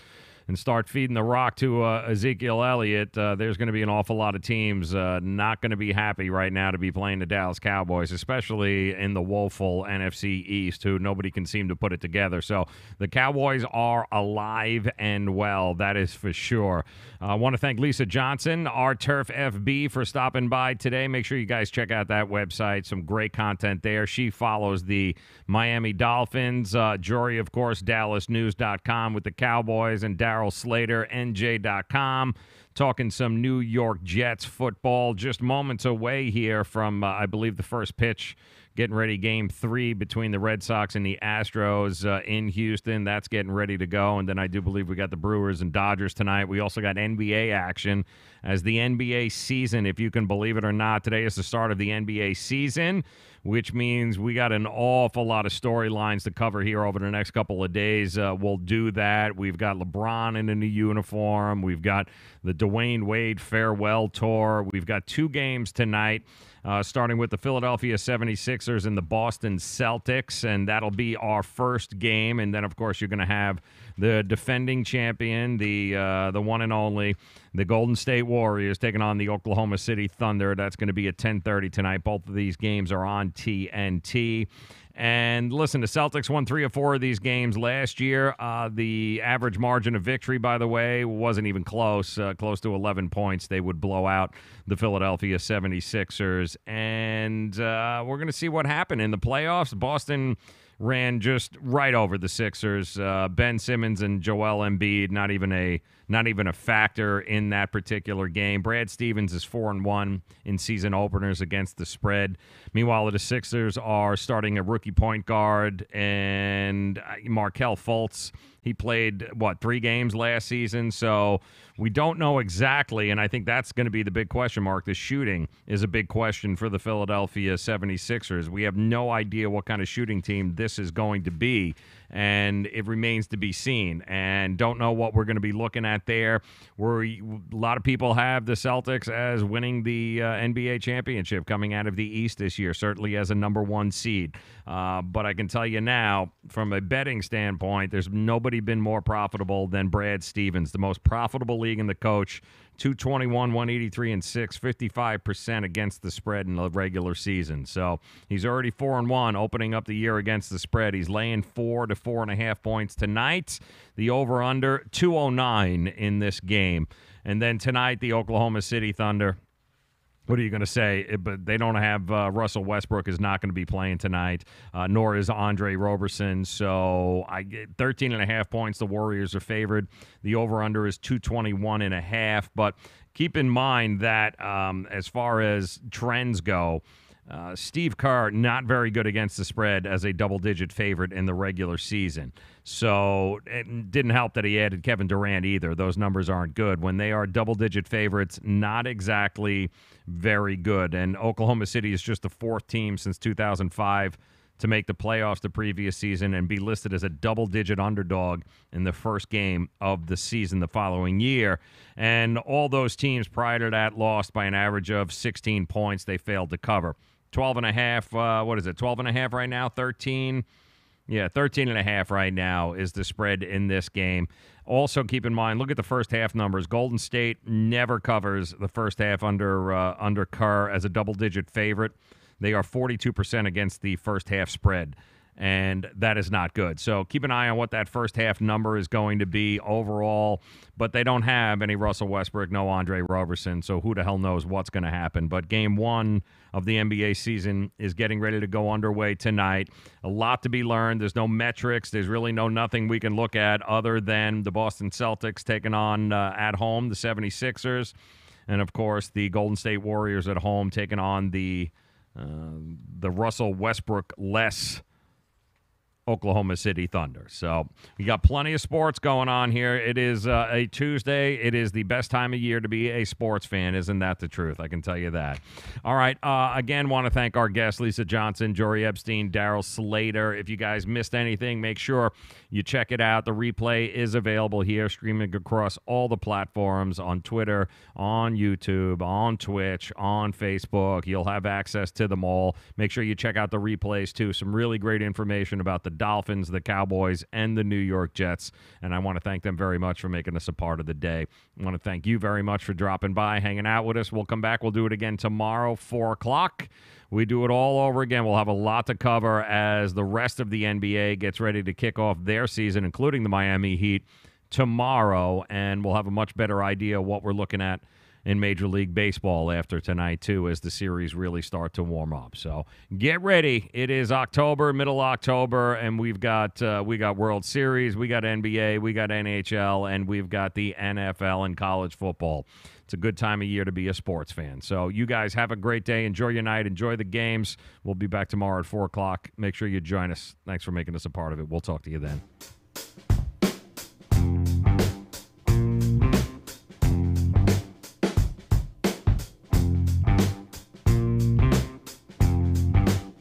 Speaker 1: and start feeding the rock to Ezekiel Elliott, there's going to be an awful lot of teams not going to be happy right now to be playing the Dallas Cowboys, especially in the woeful NFC East, who nobody can seem to put it together. So the Cowboys are alive and well, that is for sure. I want to thank Lisa Johnson, our Turf FB, for stopping by today. Make sure you guys check out that website. Some great content there. She follows the Miami Dolphins. Jory, of course, DallasNews.com with the Cowboys, and Daryl Slater, NJ.com, talking some New York Jets football. Just moments away here from, I believe, the first pitch, getting ready, Game 3 between the Red Sox and the Astros in Houston. That's getting ready to go. And then I do believe we got the Brewers and Dodgers tonight. We also got NBA action as the NBA season, if you can believe it or not. Today is the start of the NBA season, which means we got an awful lot of storylines to cover here over the next couple of days. We'll do that. We've got LeBron in a new uniform. We've got the Dwayne Wade farewell tour. We've got 2 games tonight, starting with the Philadelphia 76ers and the Boston Celtics, and that'll be our first game. And then, of course, you're going to have the defending champion, the one and only, the Golden State Warriors, taking on the Oklahoma City Thunder. That's going to be at 10:30 tonight. Both of these games are on TNT. And listen, the Celtics won 3 or 4 of these games last year. The average margin of victory, by the way, wasn't even close, close to 11 points. They would blow out the Philadelphia 76ers. And we're going to see what happened in the playoffs. Boston ran just right over the Sixers. Ben Simmons and Joel Embiid, not even a factor in that particular game. Brad Stevens is 4-1 in season openers against the spread. Meanwhile, the Sixers are starting a rookie point guard, and Markelle Fultz, he played, 3 games last season, so we don't know exactly, and I think that's going to be the big question mark. The shooting is a big question for the Philadelphia 76ers. We have no idea what kind of shooting team this is going to be, and it remains to be seen, and don't know what we're going to be looking at there. A lot of people have the Celtics as winning the NBA championship coming out of the East this year, certainly as a number 1 seed. But I can tell you now, from a betting standpoint, there's nobody been more profitable than Brad Stevens, the most profitable league in the coach. 221, 183, and 6, 55% against the spread in the regular season. So he's already 4-1 opening up the year against the spread. He's laying 4 to 4.5 points tonight. The over-under, 209 in this game. And then tonight, the Oklahoma City Thunder. What are you going to say? But they don't have Russell Westbrook is not going to be playing tonight, nor is Andre Roberson. So I get 13.5 points. The Warriors are favored. The over-under is 221.5. But keep in mind that as far as trends go, Steve Kerr, not very good against the spread as a double-digit favorite in the regular season. So it didn't help that he added Kevin Durant either. Those numbers aren't good. When they are double-digit favorites, not exactly very good. And Oklahoma City is just the 4th team since 2005 to make the playoffs the previous season and be listed as a double-digit underdog in the first game of the season the following year. And all those teams prior to that lost by an average of 16 points. They failed to cover. 12.5, what is it, 12.5 right now? 13? Yeah, 13.5 right now is the spread in this game. Also, keep in mind, look at the first half numbers. Golden State never covers the first half under Kerr as a double-digit favorite. They are 42% against the first half spread, and that is not good. So keep an eye on what that first half number is going to be overall. But they don't have any Russell Westbrook, no Andre Roberson, so who the hell knows what's going to happen. But game one of the NBA season is getting ready to go underway tonight. A lot to be learned. There's no metrics. There's really nothing we can look at other than the Boston Celtics taking on at home the 76ers. And, of course, the Golden State Warriors at home taking on the Russell Westbrook-less Oklahoma City Thunder. So we got plenty of sports going on here. It is a Tuesday. It is the best time of year to be a sports fan. Isn't that the truth? I can tell you that. All right. Again, want to thank our guests, Lisa Johnson, Jory Epstein, Daryl Slater. If you guys missed anything, make sure you check it out. The replay is available here, streaming across all the platforms on Twitter, on YouTube, on Twitch, on Facebook. You'll have access to them all. Make sure you check out the replays, too. Some really great information about the Dolphins, the Cowboys, and the New York Jets. And I want to thank them very much for making us a part of the day. I want to thank you very much for dropping by, hanging out with us. We'll come back. We'll do it again tomorrow, 4 o'clock. We do it all over again. We'll have a lot to cover as the rest of the NBA gets ready to kick off their season, including the Miami Heat, tomorrow. And we'll have a much better idea of what we're looking at in Major League Baseball after tonight, too, as the series really start to warm up. So get ready. It is October, middle October, and we got World Series, we got NBA, we got NHL, and we've got the NFL and college football. It's a good time of year to be a sports fan. So you guys have a great day. Enjoy your night. Enjoy the games. We'll be back tomorrow at 4 o'clock. Make sure you join us. Thanks for making us a part of it. We'll talk to you then.